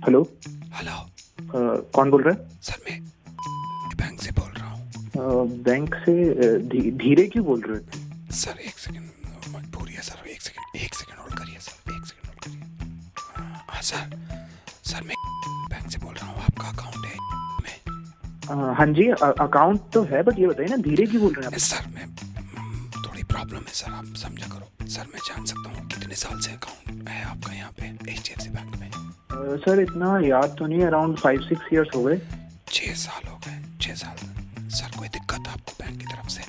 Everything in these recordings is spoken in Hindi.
हेलो। हेलो कौन बोल रहा है? सर, मैं बैंक से बोल रहा हूँ। बैंक से? धीरे क्यों बोल रहे हो? सर एक सेकंड, मजबूरी है सर। एक सेकंड होल्ड करिए सर, एक सेकंड होल्ड करिए। हाँ सर मैं बैंक से बोल रहा हूँ। आपका अकाउंट है में? हाँ जी, अकाउंट तो है, बट ये बताइए ना, धीरे क्यों बोल रहे हैं आप? सर मैं थोड़ी प्रॉब्लम है सर, आप समझा करो। सर मैं जान सकता हूँ कितने साल से अकाउंट है आपका यहाँ पे HDFC बैंक में? सर इतना याद तो नहीं, अराउंड 5-6 ईयर्स हो गए। 6 साल हो गए, 6 साल। सर कोई दिक्कत आपको बैंक की तरफ से?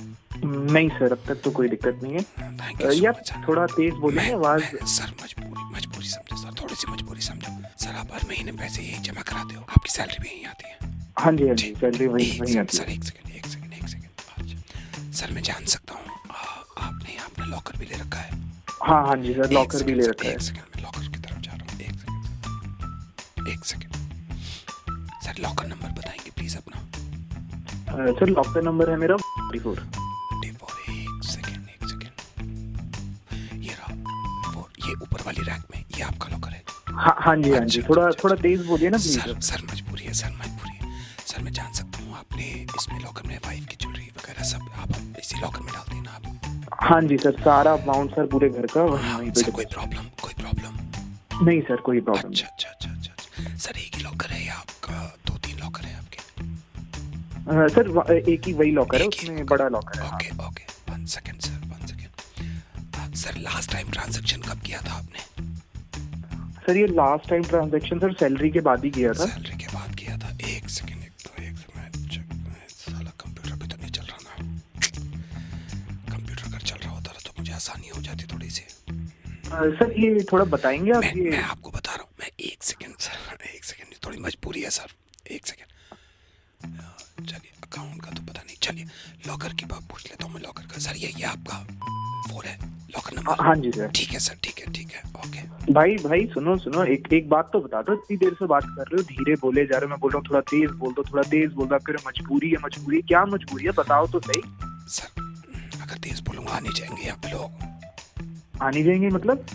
नहीं सर, अब तक तो कोई दिक्कत नहीं है। थैंक यू सो यार मच। थोड़ा तेज बोलिए आवाज। सर मजबूरी समझो सर, थोड़ी सी मजबूरी समझो सर। आप हर महीने पैसे यही जमा कराते हो, आपकी सैलरी भी यही आती है? हाँ जी सैलरी वही आती है। सर एक सेकंड। अच्छा सर मैं जान सकता हूँ आपने अपना लॉकर भी ले रखा है? हाँ जी सर, लॉकर भी ले रखा है। एक सेकंड, मैं लॉकर की तरफ जा रहा हूँ। एक सेकंड सर, लॉकर नंबर बताएंगे प्लीज अपना? सर लॉकर नंबर है मेरा 44। एक सेकंड, ये रहा वो, ये ऊपर वाली रैक में, ये आपका लॉकर है? हाँ जी, थोड़ा तेज बोलिए ना प्लीज। सर मजबूरी है सर मैं जान सकता हूँ आपने इसमें लॉकर में वाइफ की ज्वेलरी वगैरह सब आप इसी लॉकर में डालते हैं ना आप? हाँ जी सर, सारा अमाउंट सर पूरे घर का वहीं पे। सर कोई प्रॉब्लम? नहीं सर, कोई प्रॉब्लम नहीं। अच्छा सर एक ही लॉकर है या आपका 2-3 लॉकर है आपके? सर एक ही वही लॉकर है, उसमें बड़ा लॉकर है। Okay 1 second sir last time transaction कब किया था आपने? सर ये last time transaction sir salary के बाद ही किया था। सैलरी के बाद किया था? एक सेकंड साला कंप्यूटर भी तो नहीं चल रहा ना। कंप्यूटर अगर चल रहा होता तो मुझे आसानी हो जाती थोड़ी सी। सर ये थोड़ा बताएंगे आप? मैं आपको बता रहा हूँ। मैं एक सेकंड थोड़ी मजबूरी है सर, एक सेकंड। चलिए अकाउंट का तो पता नहीं, चलिए लॉकर की बात पूछ लेता हूँ मैं। लॉकर का सर ये आपका फोन है लॉकर नंबर? हाँ जी सर। ठीक है सर, ठीक है ओके। भाई सुनो, एक बात तो बता दो, इतनी देर से बात कर रहे हो, धीरे बोले जा रहे हो, मैं बोल रहा हूँ थोड़ा तेज बोल दो, आप कह रहे हो मजबूरी है। क्या मजबूरी है, बताओ तो सही। सर अगर तेज बोलूंगा आ नहीं जाएंगे यहाँ पे लोग? आ नहीं जाएंगे मतलब?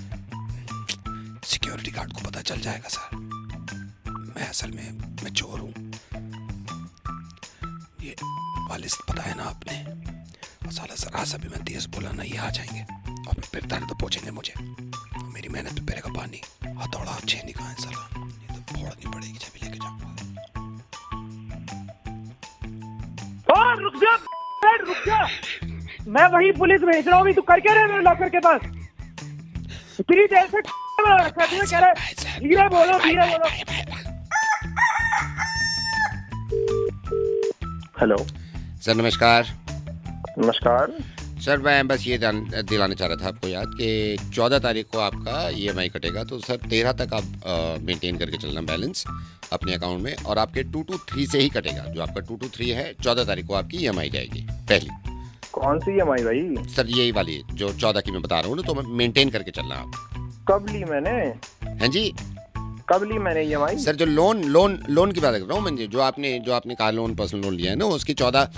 सिक्योरिटी गार्ड को पता चल जाएगा सर। मैं असल में मैं चोर हूँ, ये वालिस पता है ना आपने। और साला जरा सा भी मैं तेज बोला ना, ये आ जाएंगे और फिर दर्द पहुंचेंगे मुझे। मेरी मेहनत पे पड़ेगा पानी। हथौड़ा छेनी कहाँ है साला, ये तो फोड़नी पड़ेगी जब लेके जाऊंगा। रुक जा, मैं वही पुलिस भेज रहा हूँ, तू कर क्या रहे मेरे लॉकर के पास? इतनी देर से कह रहे धीरे बोलो। हेलो सर नमस्कार। सर मैं बस ये दिलाना चाह रहा था आपको याद कि 14 तारीख को आपका EMI कटेगा, तो सर 13 तक आप मेंटेन करके चलना बैलेंस अपने अकाउंट में, और आपके 223 से ही कटेगा। जो आपका 223 है 14 तारीख को आपकी EMI जाएगी पहली। कौन सी EMI भाई? सर यही वाली जो 14 की मैं बता रहा हूँ ना, तो मेंटेन करके चलना आप। कब ली मैंने? हैं जी? कब ली मैंने EMI? सर जो लोन की बात कर रहा हूँ मैं, जो आपने कार लोन पर्सनल लोन लिया है ना, उसकी 14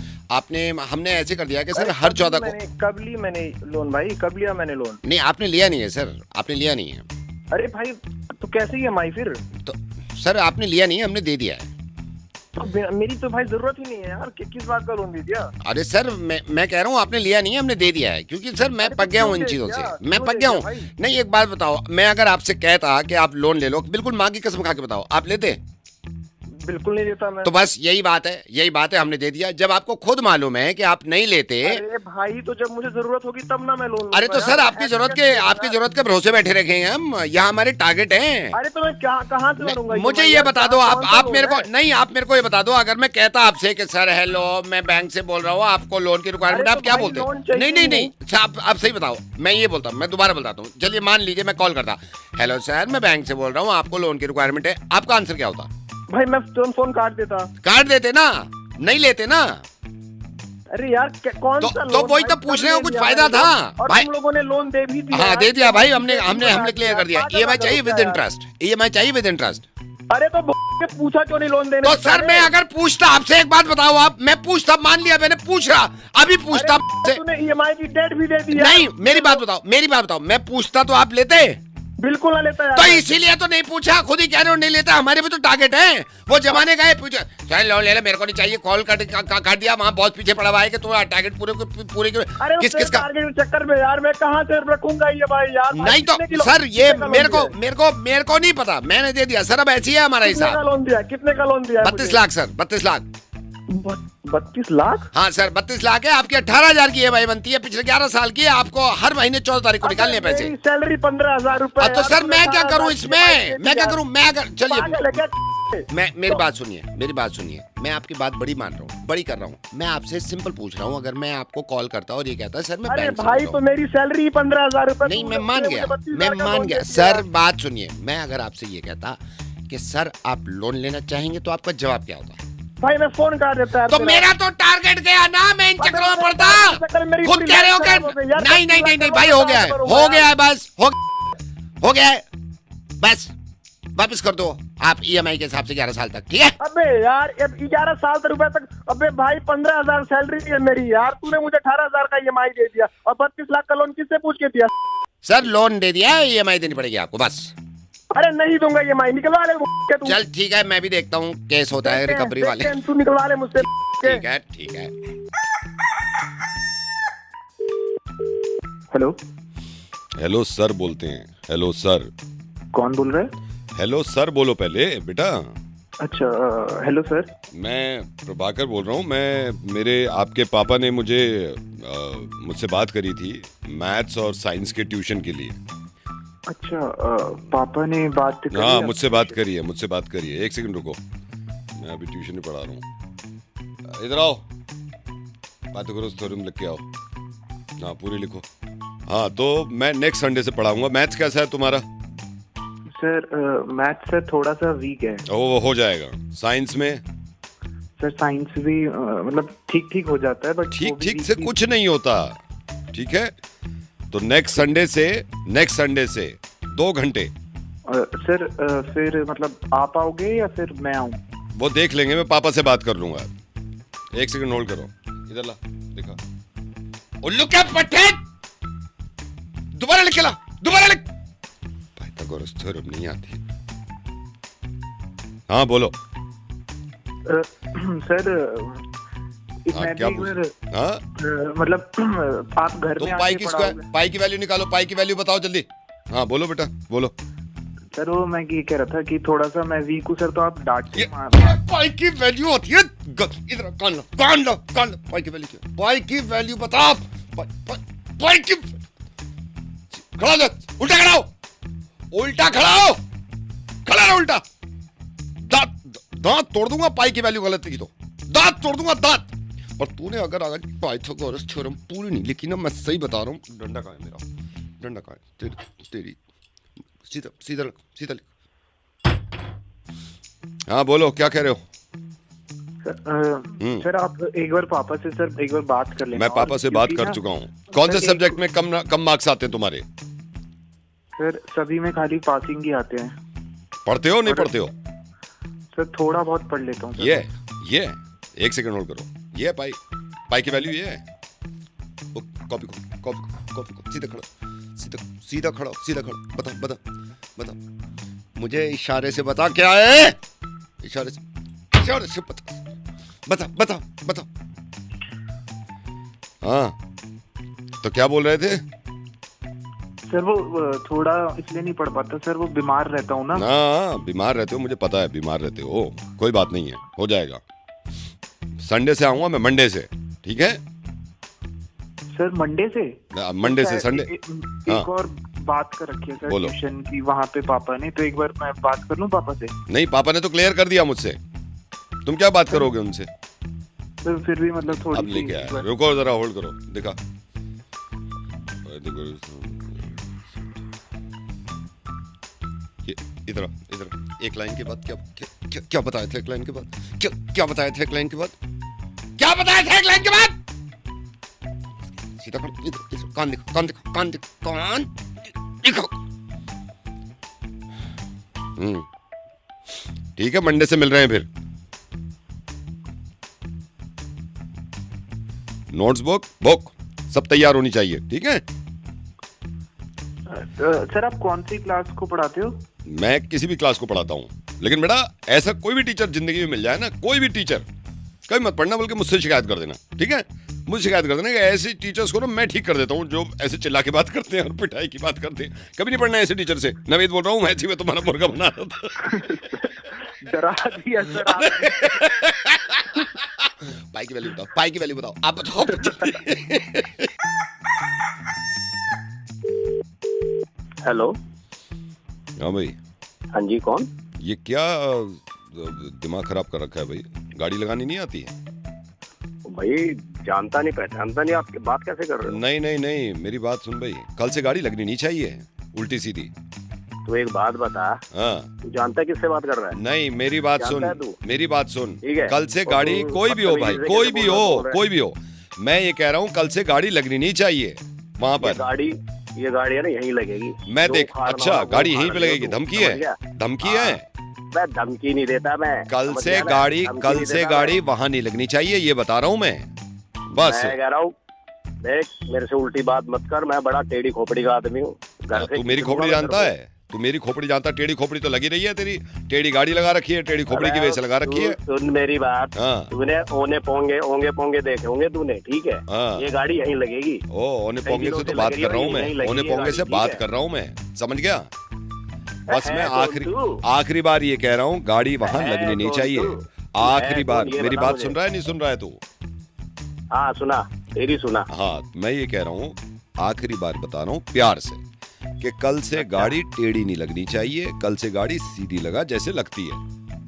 हमने ऐसे कर दिया कि सर हर 14 को। कब ली मैंने लोन भाई? कब लिया मैंने लोन? नहीं आपने लिया नहीं है सर, आपने लिया नहीं है। अरे भाई तो कैसे EMI फिर? तो सर आपने लिया नहीं है, हमने दे दिया है। तो मेरी तो भाई जरूरत ही नहीं है यार, किस बात का लोन दे दिया? अरे सर मैं कह रहा हूँ आपने लिया नहीं है, हमने दे दिया है, क्योंकि सर मैं पक गया हूँ इन चीजों से, मैं पक गया हूँ। नहीं एक बात बताओ, मैं अगर आपसे कहता कि आप लोन ले लो, बिल्कुल माँ की कसम खा के बताओ, आप लेते? बिल्कुल नहीं देता मैं। तो बस यही बात है, हमने दे दिया। जब आपको खुद मालूम है कि आप नहीं लेते। अरे भाई तो जब मुझे जरूरत होगी तब ना मैं लोन लूंगा। अरे तो सर आपकी जरूरत के भरोसे बैठे रखे हैं हम, यहाँ हमारे टारगेट हैं। अरे तो मैं कहाँ से भरूंगा? मुझे ये बता दो, आप मेरे को नहीं, आप मेरे को ये बता दो, अगर मैं कहता आपसे कि सर हेलो मैं बैंक से बोल रहा हूँ, आपको लोन की रिक्वायरमेंट, आप क्या बोलते? नहीं आप सही बताओ। मैं ये बोलता हूँ, मैं दोबारा बताता हूँ। चलिए मान लीजिए मैं कॉल करता, हेलो सर मैं बैंक से बोल रहा हूँ, आपको लोन की रिक्वायरमेंट है, आपका आंसर क्या होता? भाई मैं फोन काट देते ना, नहीं लेते ना। अरे यार कौन सा तो वही तो पूछने का कुछ फायदा था भाई। तुम लोगों ने लोन दे भी दिया। हाँ दे दिया भाई, हमने क्लियर कर दिया। EMI चाहिए विद इंटरेस्ट। अरे तो पूछा क्यों नहीं लोन देने? तो सर मैं अगर पूछता आपसे, एक बात बताओ आप, मैं पूछता, मान लिया मैंने पूछ रहा, अभी पूछता तूने EMI की डेट भी दे दी। नहीं मेरी बात बताओ, मैं पूछता तो आप लेते? बिल्कुल ना लेता यार। तो इसीलिए तो नहीं पूछा, खुद ही कह रहे हो नहीं लेता। हमारे भी तो टारगेट है, वो जमाने का है। पूछा चल लोन ले ले, मेरे को नहीं चाहिए। कॉल काट दिया, वहाँ बहुत पीछे पड़ा हुआ है कि तुम्हारा टारगेट पूरे अरे किस किस का टारगेट के चक्कर में यार मैं कहाँ से रखूंगा ये भाई यार। नहीं तो सर ये मेरे को नहीं पता, मैंने दे दिया सर। अब ऐसी है हमारा हिसाब। लोन दिया, कितने का लोन दिया? 32 लाख सर, 32 लाख। 32 लाख? हाँ सर 32 लाख है। आपकी 18,000 की EMI बनती है, पिछले 11 साल की है। आपको हर महीने 14 तारीख को निकालने हैं पैसे। सैलरी 15,000 रुपए। तो सर मैं क्या करूं इसमें, मैं क्या करूं? मैं अगर चलिए मेरी बात सुनिए, मैं आपकी बात बड़ी मान रहा हूँ, बड़ी कर रहा हूँ। मैं आपसे सिंपल पूछ रहा हूँ, अगर मैं आपको कॉल करता और ये कहता सर मैं बैंक से भाई तो मेरी सैलरी 15,000 रुपए। नहीं मैं मान गया सर। बात सुनिए, मैं अगर आपसे ये कहता कि सर आप लोन लेना चाहेंगे तो आपका जवाब क्या होता? भाई मैं फोन कर देता है। तो मेरा तो टारगेट गया ना, मैं इन चक्करों में पड़ता। खुद कह रहे हो कि नहीं भाई हो गया है बस, हो गया है बस, वापस कर दो आप EMI के हिसाब से 11 साल तक, ठीक है? अबे यार 11 साल तक रुपए तक। अबे भाई 15,000 सैलरी है मेरी यार, तूने मुझे 18,000 का EMI दे दिया और 32 लाख का लोन किससे पूछ के दिया? सर लोन दे दिया है, EMI देनी पड़ेगी आपको बस। अरे नहीं दूंगा EMI, निकलवा ले तू। चल ठीक है, मैं भी देखता हूँ केस होता है रिकवरी वाले। तू निकलवा ले मुझसे। ठीक है। हेलो सर बोलते हैं। Hello sir. कौन बोल रहा है? हेलो सर बोलो पहले बेटा। अच्छा हेलो सर। मैं प्रभाकर बोल रहा हूँ। मेरे आपके पापा ने मुझसे बात करी थी मैथ्स और साइंस के ट्यूशन के लिए। अच्छा पापा ने बात करी? हाँ मुझसे बात करी है। एक सेकंड रुको, मैं अभी ट्यूशन में पढ़ा रहा हूँ। इधर आओ, बात करो, थ्योरम लिख के आओ। हाँ पूरी लिखो। हाँ तो मैं नेक्स्ट संडे से पढ़ाऊंगा। मैथ्स कैसा है तुम्हारा? सर मैथ्स सर थोड़ा सा वीक है। वो हो जाएगा। साइंस में? सर साइंस भी मतलब ठीक हो जाता है, बट ठीक से कुछ नहीं होता, ठीक है? तो नेक्स्ट संडे से 2 घंटे। सर फिर मतलब आप आओगे या फिर मैं आऊँ? वो देख लेंगे, मैं पापा से बात कर लूंगा। एक सेकंड होल्ड करो, इधर ला, दिखा। उल्लू क्या पट्टे, दोबारा लिख, दोबारा लिख। पाइथागोरस थ्योरम नहीं आती। हाँ बोलो। सर हाँ, क्या मतलब आप घर में आके पाई की वैल्यू निकालो, पाई की वैल्यू बताओ जल्दी। हाँ बोलो बेटा बोलो। सर वो मैं ये कह रहा था कि थोड़ा सा मैं वीक हूँ सर, तो आप डांट के पाई की वैल्यू होती है। इधर कान लो पाई की वैल्यू क्या? पाई की वैल्यू बताओ। पाई की खड़ा हो, उल्टा खड़ा हो, खड़ा रहो उल्टा। दांत तोड़ दूंगा पाई की वैल्यू गलत लिखी तो, दांत तोड़ दूंगा दांत। और तूने अगर पाइथागोरस थ्योरम पूरी नहीं लिखी ना, मैं सही बता रहा हूँ। डंडा कहाँ है मेरा? डंडा कहाँ है तेरी? सीधा लिख। हाँ बोलो, क्या कह रहे हो? सर आप एक बार पापा से सर एक बार बात कर लेना। मैं पापा से बात कर चुका हूँ। कौन से सब्जेक्ट में कम मार्क्स आते हैं तुम्हारे? सर सभी में खाली पासिंग ही आते हैं। पढ़ते हो नहीं पढ़ते हो? सर थोड़ा बहुत पढ़ लेता हूँ। ये एक सेकंड होल्ड करो। ये पाई की वैल्यू ये है। कॉपी को सीधा खड़ा बता। मुझे इशारे से बता क्या है। इशारे से बता। हाँ तो क्या बोल रहे थे? सर वो थोड़ा इसलिए नहीं पढ़ पाता सर, वो बीमार रहता हूँ ना। बीमार रहते हो, मुझे पता है बीमार रहते हो। कोई बात नहीं है, हो जाएगा। संडे से आऊंगा मैं, मंडे से, ठीक है? सर मंडे से संडे। एक और बात कर रखी है सर ट्यूशन की वहाँ पे पापा ने, तो एक बार मैं बात कर लूँ पापा से? नहीं, पापा ने तो क्लियर कर दिया मुझसे। तुम क्या बात करोगे उनसे? सर फिर भी मतलब थोड़ी अब लेके आया। रुको जरा, होल्ड करो, दिखा। इधर एक लाइन के बाद क्या बताया था? एक लाइन के बाद क्या बताया था? एक लाइन के बाद क्या बताया था? एक लाइन के बाद सीधा इधर कान दिखो। ठीक है, मंडे से मिल रहे हैं फिर। नोट्स बुक सब तैयार होनी चाहिए, ठीक है? सर आप कौन सी क्लास को पढ़ाते हो? मैं किसी भी क्लास को पढ़ाता हूँ, लेकिन बेटा ऐसा कोई भी टीचर जिंदगी में मिल जाए ना, कोई भी टीचर, कभी मत पढ़ना, बल्कि मुझसे शिकायत कर देना, ठीक है? मुझे शिकायत कर देना कि ऐसे टीचर्स को ना मैं ठीक कर देता हूँ जो ऐसे चिल्ला के बात करते हैं और पिटाई की बात करते हैं। कभी नहीं पढ़ना ऐसे टीचर से। नवेद बोल रहा हूँ, मैथी में तुम्हारा मुर्गा बना रहा था। डरा दिया सर आपने। पाई की वैल्यू बताओ, पाई की वैल्यू बताओ, आप बताओ। हेलो, हाँ भाई। हाँ जी, कौन? ये क्या दिमाग खराब कर रखा है भाई? गाड़ी लगानी नहीं आती है? भाई जानता नहीं पहचानता नहीं, आपकी बात कैसे कर रहे हो? नहीं नहीं नहीं, मेरी बात सुन भाई, कल से गाड़ी लगनी नहीं चाहिए उल्टी सीधी। तू एक बात बता, हाँ। तू जानता है किससे बात कर रहा है? नहीं, मेरी बात जानता है सुन, तू? मेरी बात सुन। ठीक है। कल से और गाड़ी तू कोई भी हो भाई, बदतमीजी से कोई कैसे भी बोल हो, रहा है? कोई भी हो, मैं ये कह रहा हूँ कल से गाड़ी लगनी नहीं चाहिए वहाँ पर। ये गाड़ी है ना यहीं लगेगी। मैं जो देख, उखाड़ना अच्छा होगा, वो गाड़ी यहीं उखाड़ पे लगेगी? लियो तू, धमकी समझ है? गया? धमकी हाँ। है? मैं धमकी नहीं देता, मैं कल समझ से गया ना? गाड़ी, धमकी कल नहीं से देता गाड़ी मैं। वहाँ नहीं लगनी चाहिए, ये बता रहा हूँ मैं, बस। मैं कह रहा हूँ, देख मेरे से उल्टी बात मत कर, मैं बड़ा टेढ़ी खोपड़ी का आदमी हूँ। घर से तू मेरी किसी खोपड़ी दूंगा जानता मैं है? तू मेरी खोपड़ी जानता है? टेढ़ी खोपड़ी तो लगी रही है तेरी, टेढ़ी गाड़ी लगा रखी है, टेढ़ी खोपड़ी की वजह से लगा रखी है। सुन मेरी बात, हाँ। तूने ओने पोंगे देखे होंगे तूने, ठीक है? हाँ। ये गाड़ी यहीं लगेगी। ओ, ओने कई पोंगे दिनों से तो से बात लग रही कर है, रहा हूँ यहीं मैं, लगी ओने है पोंगे गाड़ी, से ठीक बात है? कर रहा हूँ मैं, समझ गया? बस है मैं कौन तू? आखिरी बार ये कह रहा हूँ, गाड़ी वहाँ है लगनी नहीं कौन चाहिए। तू? आखिरी है बार, कौन? ये मेरी बता बात मुझे। सुन रहा है नहीं सुन रहा है तू? हाँ सुना, तेरी सुना। हाँ, मैं ये कह रहा हूँ, आखिरी बार बता रहा हूँ प्यार से, कि कल से अच्छा। गाड़ी टेढ़ी नहीं लगनी चाहिए, कल से गाड़ी सीधी लगा जैसे लगती है,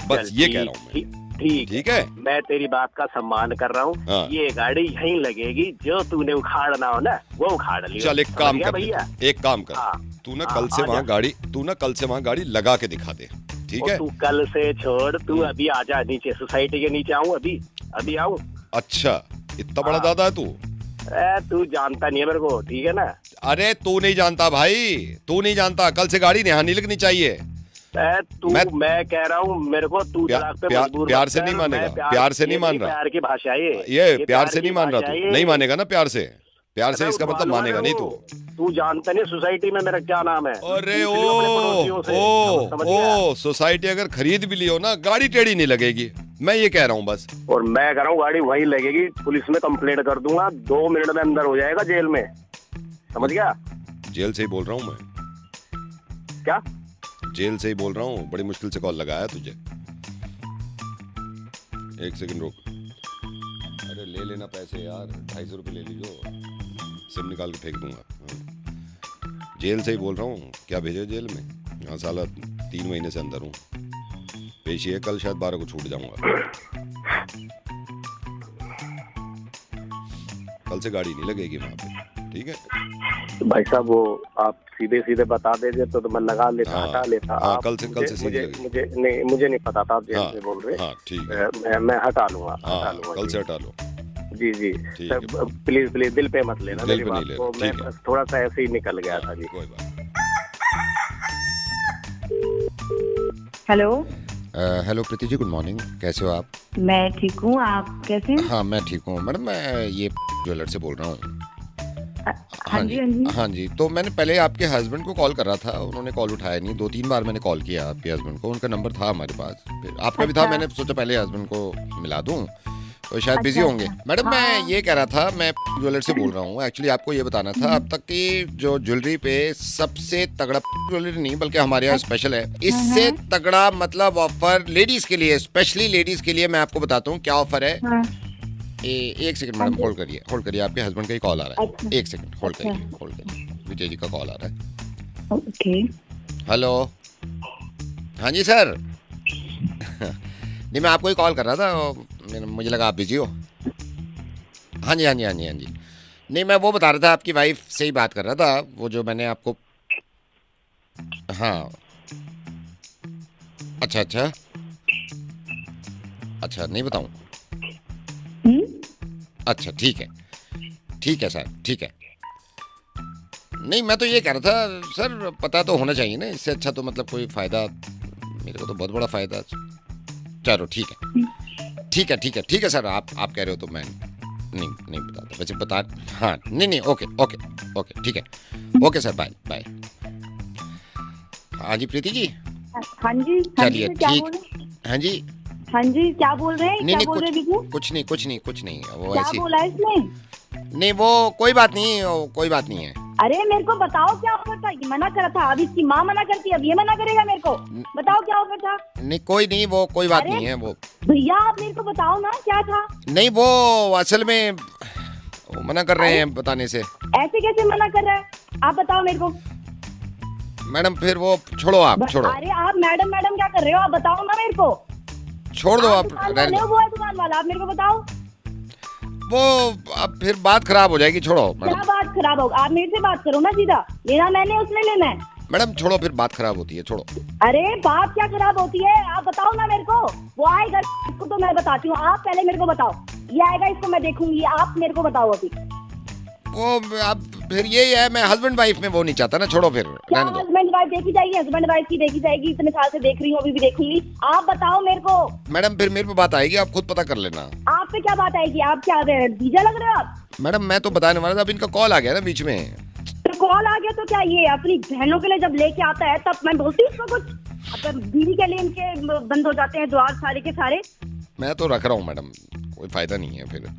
बस ये कह रहा हूँ मैं। ठीक है? मैं तेरी बात का सम्मान कर रहा हूँ। हाँ। ये गाड़ी यहीं लगेगी, जो तूने उखाड़ना हो ना वो उखाड़ लियो। चल एक समझ काम गया कर, भैया? एक काम कर, हाँ। तू ना हाँ, कल से आ वहाँ जा। गाड़ी, तू ना कल से वहाँ गाड़ी लगा के दिखा दे, ठीक और है? तू कल से छोड़, तू अभी आजा नीचे, सोसाइटी के नीचे आऊँ अभी आऊँ? अच्छा, इतना बड़ा हाँ। दादा है तू? तू जानता नहीं है मेरे को, ठीक है ना? अरे तू नहीं जानता भाई, तू नहीं जानता, कल से गाड़ी यहाँ नहीं लगनी चाहिए। मैं कह रहा हूँ, मेरे को तू दिमाग पे मजबूर प्यार मत से कर, नहीं मानेगा, मैं प्यार से नहीं ये मान मेरी रहा। प्यार की भाषा है ये प्यार से की नहीं मान रहा भाषा तू, है। नहीं मानेगा ना प्यार से? प्यार से मैं इसका मतलब उठवा मानेगा लूं। नहीं तू। तू जानता नहीं सोसाइटी में मेरा क्या नाम है? अरे पूछ लियो अपने पड़ोसियों से, समझ गया? ओ, सोसाइटी अगर खरीद भी लियो ना, गाड़ी टेढ़ी नहीं लगेगी, मैं ये कह रहा हूँ बस। और मैं कह रहा हूँ गाड़ी वहीं लगेगी, पुलिस में कंप्लेंट कर दूंगा, 2 मिनट में अंदर हो जाएगा जेल में, समझ गया? जेल से ही बोल रहा हूँ मैं, क्या? जेल से ही बोल रहा हूँ, बड़ी मुश्किल से कॉल लगाया तुझे। एक सेकंड रुक। अरे ले लेना पैसे यार, 250 रुपये ले लीजिए, सिम निकाल के फेंक दूंगा। हाँ। जेल से ही बोल रहा हूँ, क्या भेजे जेल में? यहाँ साला 3 महीने से अंदर हूँ, पेशी है, कल शायद 12 को छूट जाऊंगा। कल से गाड़ी नहीं लगेगी वहाँ पे, ठीक है? भाई साहब वो आप सीधे बता देते तो मैं लगा लेता, हाँ, हटा लेता। हाँ, आप कल से सीधी लगेगी। मुझे नहीं पता था आप जेल हाँ, से बोल रहे। हाँ, ठीक है। मैं हटा लूंगा, हाँ, कल से हटा लो। जी ठीक है। प्लीज दिल पे मत लेना दिल मेरी पे बात नहीं लेना, को, मैं ठीक है। बस थोड़ा सा ऐसे ही निकल गया था जी। कोई बात नहीं। Hello. Hello Preeti ji, good morning, कैसे हो आप? मैं ठीक हूँ, आप कैसे हैं? हाँ मैं ठीक हूँ मैडम, मैं ये ज्वेलर से बोल रहा हूँ। हाँ जी, हाँ जी। हाँ जी, तो मैंने पहले आपके हस्बैंड को कॉल कर रहा था, उन्होंने कॉल उठाया नहीं, 2-3 बार मैंने कॉल किया आपके हस्बैंड को, उनका नंबर था हमारे पास, फिर आपका भी था, अच्छा। मैंने सोचा पहले हस्बैंड को मिला दूं, तो शायद बिजी अच्छा, होंगे। अच्छा। मैडम मैं हाँ। ये कह रहा था, मैं ज्वेलर से बोल रहा हूँ, एक्चुअली आपको ये बताना था, अब तक की जो ज्वेलरी पे सबसे तगड़ा ज्वेलरी नहीं बल्कि हमारे यहाँ स्पेशल है, इससे तगड़ा मतलब ऑफर लेडीज के लिए, स्पेशली लेडीज के लिए मैं आपको बताता हूँ क्या ऑफर है। हाँ, एक सेकंड मैडम, होल्ड करिए, आपके हस्बैंड का ही कॉल आ रहा है। अच्छा। एक सेकंड होल्ड अच्छा। करिए, विजय जी का कॉल आ रहा है। ओके। हेलो, हाँ जी सर। नहीं मैं आपको ही कॉल कर रहा था, मुझे लगा आप बिजी हो। हाँ जी। नहीं मैं वो बता रहा था, आपकी वाइफ से ही बात कर रहा था, वो जो मैंने आपको, हाँ अच्छा नहीं बताऊँ? अच्छा ठीक है सर, ठीक है। नहीं मैं तो ये कह रहा था सर, पता तो होना चाहिए ना, इससे अच्छा तो मतलब कोई फ़ायदा, मेरे को तो बहुत बड़ा फ़ायदा। चलो ठीक है सर, आप कह रहे हो तो मैं नहीं बताता, वैसे बता, हाँ नहीं ओके ठीक है, ओके सर, बाय। हाँ जी प्रीति जी, हाँ जी, चलिए क्या ठीक। बोल रहे? हाँ जी, हाँ जी, क्या बोल रहे हैं? नहीं क्या नहीं बोल रहे हैं विजू? कुछ नहीं वो क्या ऐसी बोला इसने? नहीं, वो कोई बात नहीं, वो कोई बात नहीं है। अरे मेरे को बताओ क्या ऑफर था? ये मना करा था, अब इसकी माँ मना करती है, अब ये मना करेगा मेरे को? बताओ क्या ऑफर था? नहीं कोई नहीं, वो कोई बात अरे? नहीं है वो। भैया आप मेरे को बताओ ना क्या था? नहीं वो असल में वो मना कर रहे हैं बताने से। ऐसे कैसे मना कर रहा है? आप बताओ मेरे को। मैडम फिर वो छोड़ो, आप छोड़ो, अरे आप मैडम मैडम क्या कर रहे हो? आप बताओ ना मेरे को। छोड़ दो आप, दुकान रहने वाले हो, दो। वो है दुकान वाला, आप मेरे को बताओ। वो अब फिर बात खराब हो जाएगी, छोड़ो क्या मैडम। बात खराब होगा? आप मेरे से बात करो ना सीधा, लेना मैंने उसने लेना है। मैडम छोड़ो, फिर बात खराब होती है, छोड़ो। अरे बात क्या खराब होती है? आप बताओ ना मेरे को। वो आएगा, इसको तो मैं बताती हूँ, आप पहले मेरे को बताओ। ये आएगा, इसको मैं देखूंगी, आप मेरे को बताओ अभी। वो अब फिर यही है, मैं हस्बैंड वाइफ में वो नहीं चाहता ना, छोड़ो फिर क्या रहने दो। हस्बैंड वाइफ देखी जाएगी? हस्बैंड वाइफ की देखी जाएगी, इतने साल से देख रही हूँ, अभी भी देखूंगी। आप बताओ मेरे को। मैडम फिर मेरे पे बात आएगी, आप खुद पता कर लेना। आप पे क्या बात आएगी? आप क्या जीजा लग रहे हो आप? मैडम मैं तो बताने वाला था, अब इनका कॉल आ गया ना बीच में। तो कॉल आ गया तो क्या, ये अपनी बहनों के लिए जब लेके आता है तब मैं बोलती हूँ उसको कुछ? अब बीवी के लिए इनके बंद हो जाते हैं द्वार सारे के सारे। मैं तो रख रहा हूँ मैडम, कोई फायदा नहीं है, फिर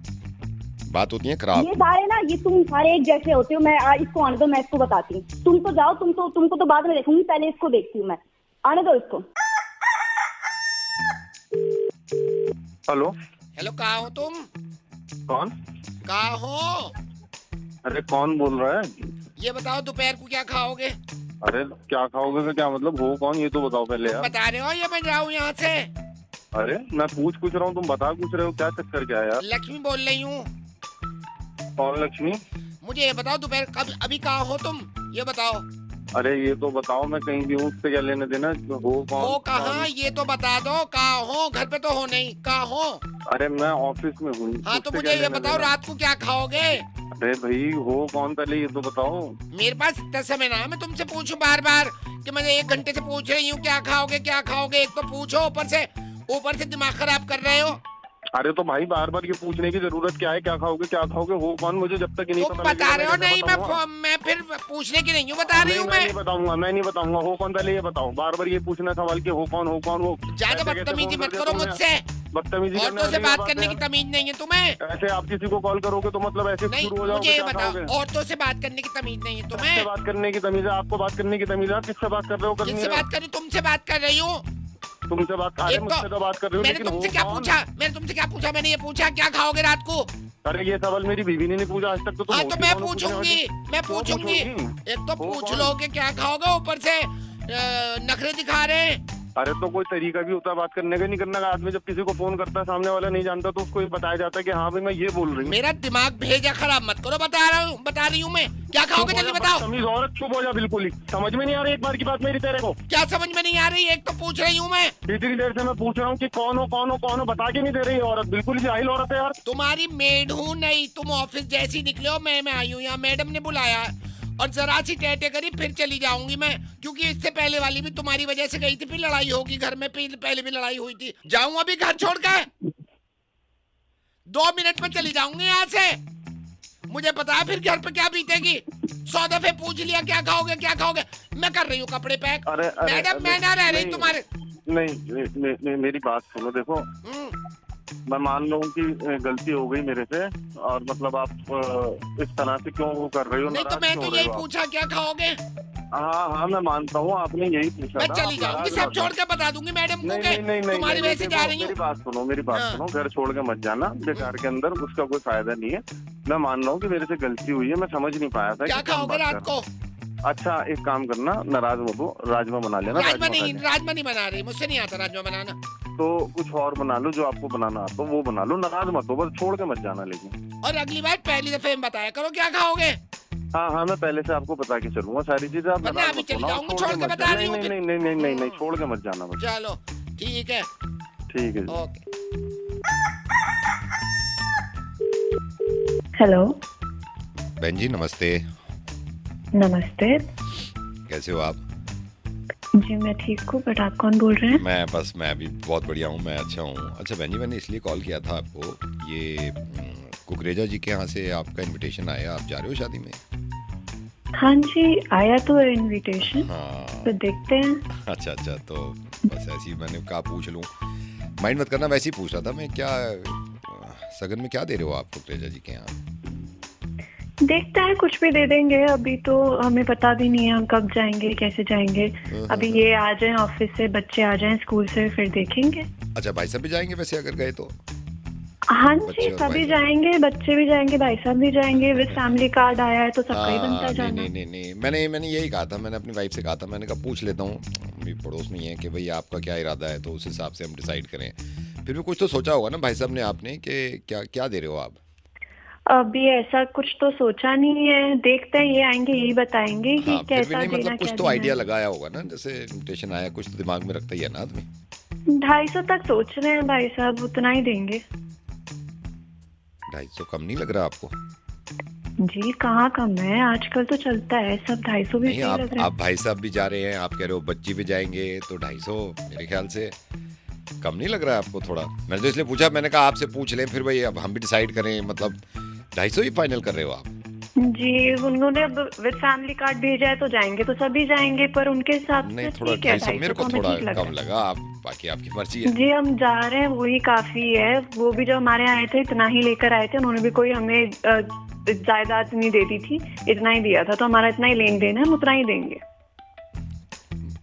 बात होती है खराब। ये सारे ना, ये तुम सारे एक जैसे होते हो। मैं इसको आने दो, मैं इसको बताती हूँ। तुम तो जाओ, तुमको तो बाद में देखूंगी, पहले इसको देखती हूँ मैं। आने दो इसको। हेलो हेलो, कहाँ हो तुम? कौन? कहाँ हो? अरे कौन बोल रहा है? ये बताओ दोपहर को क्या खाओगे? अरे क्या खाओगे का क्या मतलब? हो कौन ये तो बताओ पहले यार। बता रहे हो या मैं जाऊँ यहाँ से? अरे मैं पूछ रहा हूँ, तुम बता पूछ रहे हो, क्या चक्कर क्या है यार? लक्ष्मी बोल रही हूँ। कौन लक्ष्मी? मुझे ये बताओ दोपहर कब, अभी कहाँ हो तुम, ये बताओ। अरे ये तो बताओ, मैं कहीं भी हूँ, उससे क्या लेने देना? हो कौन? हो कहाँ, ये तो बता दो, कहाँ हो? घर पे तो हो नहीं, कहाँ हो? अरे मैं ऑफिस में हूँ। हाँ तो उससे मुझे क्या ये लेना बताओ देना? रात को क्या खाओगे? अरे भाई हो कौन, पहले ये तो बताओ। मेरे पास इतना समय ना है मैं तुमसे पूछूं बार बार कि मैं 1 घंटे से पूछ रही हूँ क्या खाओगे क्या खाओगे। एक तो पूछो, ऊपर से दिमाग खराब कर रहे हो। अरे तो भाई बार बार ये पूछने की जरूरत क्या है? क्या खाओगे क्या खाओगे? हो कौन? मुझे जब तक ही नहीं तुम पता बता रहे हो। नहीं बताऊंगा। मैं फिर पूछने की नहीं हूँ, बता रही हूँ मैं नहीं मैं। बताऊंगा, मैं नहीं बताऊंगा। हो कौन, पहले ये बताओ। बार बार ये पूछना सवाल कि हो कौन हो कौन। वो ज्यादा बदतमीजी मत करो मुझसे, बदतमीजी औरतों से बात करने की तमीज नहीं है तुम्हें। ऐसे आप किसी को कॉल करोगे तो मतलब ऐसे नहीं शुरू हो जाओगे? मुझे ये क्या बताओ, खाओगे? औरतों से बात करने की तमीज नहीं है किससे तुम्हें? बात करने की तमीज है? आपको बात करने की तमीज है? किससे बात कर रहे हो? करनी किससे है? बात कर रही? तुमसे बात कर रही हूँ। तुमसे बात। अरे एक मुझसे तो बात कर रहे हो, मैंने लेकिन तुमसे हो क्या कौन? पूछा? मैंने तुमसे क्या पूछा? मैंने ये पूछा क्या खाओगे रात को? अरे ये सवाल मेरी बीवी ने नहीं पूछा आज तक, तो तुम हाँ तो होती मैं कौन हो पूछने पूछूंगी, वाली? मैं क्यों पूछूंगी। पूछोगी? एक तो वो पूछ कौन? लो कि क्या खाओगे, ऊपर से नखरे दिखा रहे हैं। अरे तो कोई तरीका भी होता है बात करने का, नहीं करने का? आदमी जब किसी को फोन करता है, सामने वाला नहीं जानता, तो उसको ये बताया जाता है कि हाँ भाई मैं ये बोल रही हूँ। मेरा दिमाग भेजा खराब मत करो, बता रही हूँ मैं। क्या खाओगे जल्दी बताओ। तमीज औरत, चुप हो जा बिल्कुल ही। समझ में नहीं आ रही एक बार की बात मेरी तेरे को? क्या समझ में नहीं आ रही? एक तो पूछ रही हूँ मैं। इतनी देर से मैं पूछ रहा हूँ कि कौन हो कौन हो कौन हो, बता के नहीं दे रही औरत। बिल्कुल ही जाहिल औरत है यार। तुम्हारी मेड हूँ नहीं, तुम ऑफिस जैसी निकले हो, मैं आई हूँ यहाँ, मैडम ने बुलाया और जरा सी टेटे करी फिर चली जाऊंगी मैं, क्योंकि इससे पहले वाली भी तुम्हारी वजह से गई थी, फिर लड़ाई होगी घर में, पहले भी लड़ाई हुई थी। जाऊं अभी घर छोड़ के? 2 मिनट में चली जाऊंगी यहाँ से। मुझे पता है फिर घर पे क्या बीतेगी। 100 दफे पूछ लिया क्या खाओगे क्या खाओगे। मैं कर रही हूँ कपड़े पैक। मैडम मैं ना रह रही तुम्हारे। नहीं मेरी बात सुनो, देखो मैं मान लूँ कि गलती हो गई मेरे से, और मतलब आप इस तरह से क्यों वो कर रही हो? नहीं तो मैं तो यही पूछा क्या खाओगे। हाँ मैं मानता हूँ, आपने यही पूछा। मैं चली जाऊंगी, सब छोड़ के बता दूंगी मैडम को कि तुम्हारी वजह से जा रही हूँ। मेरी बात सुनो, घर छोड़ के मत जाना बेकार के अंदर, उसका कोई फायदा नहीं है। मैं मान रहा हूँ कि मेरे से गलती हुई है, मैं समझ नहीं पाया था। क्या खाओगे रात को? अच्छा एक काम करना, नाराज मत हो, राजमा बना लेना। राजमा नहीं बना रही, मुझसे नहीं आता राजमा बनाना। तो कुछ और बना लो, जो आपको बनाना आता वो बना लो। नाराज मत हो, बस छोड़ के मत जाना लेकिन। और अगली बार पहली दफे में बताया करो क्या खाओगे। हाँ मैं पहले से आपको बता के चलूंगा सारी चीजें। आप वरना अभी चली जाऊंगी, छोड़ के बता रही हूँ। नहीं छोड़ के मत जाना बस। चलो ठीक है जी। ओके। हेलो बहन जी नमस्ते। नमस्ते कैसे हो आप? जी मैं ठीक हूँ, बट आप कौन बोल रहे हैं? मैं भी बहुत बढ़िया हूँ, मैं अच्छा हूँ। अच्छा बहन जी, मैंने इसलिए कॉल किया था आपको, ये कुकरेजा जी के यहाँ से आपका इनविटेशन आया, आप जा रहे हो शादी में? हाँ जी, आया तो है इनविटेशन, हाँ तो देखते हैं। अच्छा अच्छा, तो बस ऐसे ही मैंने कहा पूछ लूँ, माइंड मत करना, वैसे ही पूछ रहा था मैं। क्या सगन में क्या दे रहे हो आप कुकरेजा जी के यहाँ? देखते हैं, कुछ भी दे देंगे। अभी तो हमें पता भी नहीं है हम कब जाएंगे, कैसे जाएंगे। अभी ये आ जाएं ऑफिस से, बच्चे आ जाएं स्कूल से, फिर देखेंगे। अच्छा, भाई साहब भी जाएंगे वैसे अगर गए तो? हाँ बच्चे जी, और भाई सभी साहब। जाएंगे, बच्चे भी जाएंगे, भाई साहब भी जाएंगे। विद फैमिली कार्ड आया है तो सबका ही बनता है नहीं जाना। नहीं नहीं नहीं, मैंने यही कहा था, मैंने अपनी वाइफ से कहा था, मैंने कहा पूछ लेता हूँ, मेरी पड़ोस में ही है, कि भाई आपका क्या इरादा है, तो उस हिसाब से हम डिसाइड करें। फिर भी कुछ तो सोचा होगा ना भाई साहब ने, आपने, कि क्या क्या दे रहे हो आप? अभी ऐसा कुछ तो सोचा नहीं है, देखते हैं, ये आएंगे यही बताएंगे कि हाँ, फिर भी कैसा नहीं, देना, मतलब कुछ क्या तो देना आइडिया है। लगाया होगा ना, जैसे इन्विटेशन आया, कुछ तो दिमाग में रखता ही है ना आदमी। 250 तक सोच रहे हैं भाई साहब, उतना ही देंगे। 250 कम नहीं लग रहा आपको? जी कहाँ कम है, आजकल तो चलता है सब। 250 भी नहीं, सही लग रहा आप भाई साहब भी जा रहे हैं, आप कह रहे हो बच्चे भी जाएंगे, तो 250 मेरे ख्याल से कम नहीं लग रहा है आपको थोड़ा? मैंने तो इसलिए पूछा, मैंने कहा आपसे पूछ लें, फिर भाई अब हम भी डिसाइड करें। मतलब 250 ही फाइनल कर रहे हो आप? है जी। उन्होंने अब विद फैमिली कार्ड भेजा है तो जाएंगे तो सभी जाएंगे, पर उनके हिसाब नहीं, से थोड़ा ठीक है। 250 मेरे 250 को तो हमें थोड़ा ठीक लग कम रहा लगा। आप बाकी आपकी मर्जी है है। जी। हम जा रहे हैं वही काफी है। वो भी जो हमारे आए थे इतना ही लेकर आए थे, उन्होंने भी कोई हमें जायदाद नहीं दे दी थी, इतना ही दिया था, तो हमारा इतना ही लेन देन है, हम उतना ही देंगे।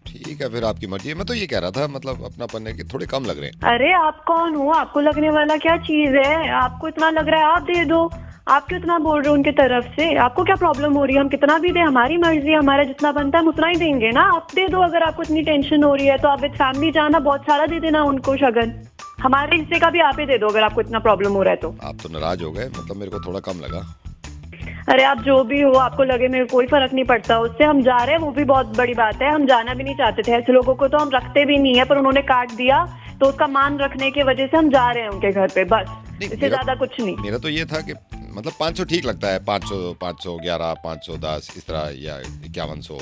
ठीक है, फिर आपकी मर्जी है। मैं तो ये कह रहा था, मतलब अपना पन्ने के थोड़े कम लग रहे हैं। अरे आप कौन हो, आपको लगने वाला क्या चीज है? आपको इतना लग रहा है, आप दे दो। आप क्यों इतना बोल रहे हो उनके तरफ से? आपको क्या प्रॉब्लम हो रही है? हम कितना भी दे, हमारी मर्जी है, हमारा जितना बनता है हम उतना ही देंगे ना। आप दे दो, अगर आपको इतनी टेंशन हो रही है तो आप विद फैमिली जाना, बहुत सारा दे देना उनको शगन। हमारे हिस्से का भी आप ही दे दो अगर आपको इतना प्रॉब्लम हो रहा है तो। आप तो नाराज हो गए, मतलब मेरे को थोड़ा कम लगा। अरे आप जो भी हो, आपको लगे, मेरे कोई फर्क नहीं पड़ता उससे। हम जा रहे हैं वो भी बहुत बड़ी बात है। हम जाना भी नहीं चाहते थे, ऐसे लोगों को तो हम रखते भी नहीं है, पर उन्होंने काट दिया तो उसका मान रखने की वजह से हम जा रहे हैं उनके घर पे, बस। नहीं, इससे ज्यादा कुछ नहीं। मेरा तो ये था कि मतलब 500 ठीक लगता है, 500, 511, 510 इस तरह, या 5100।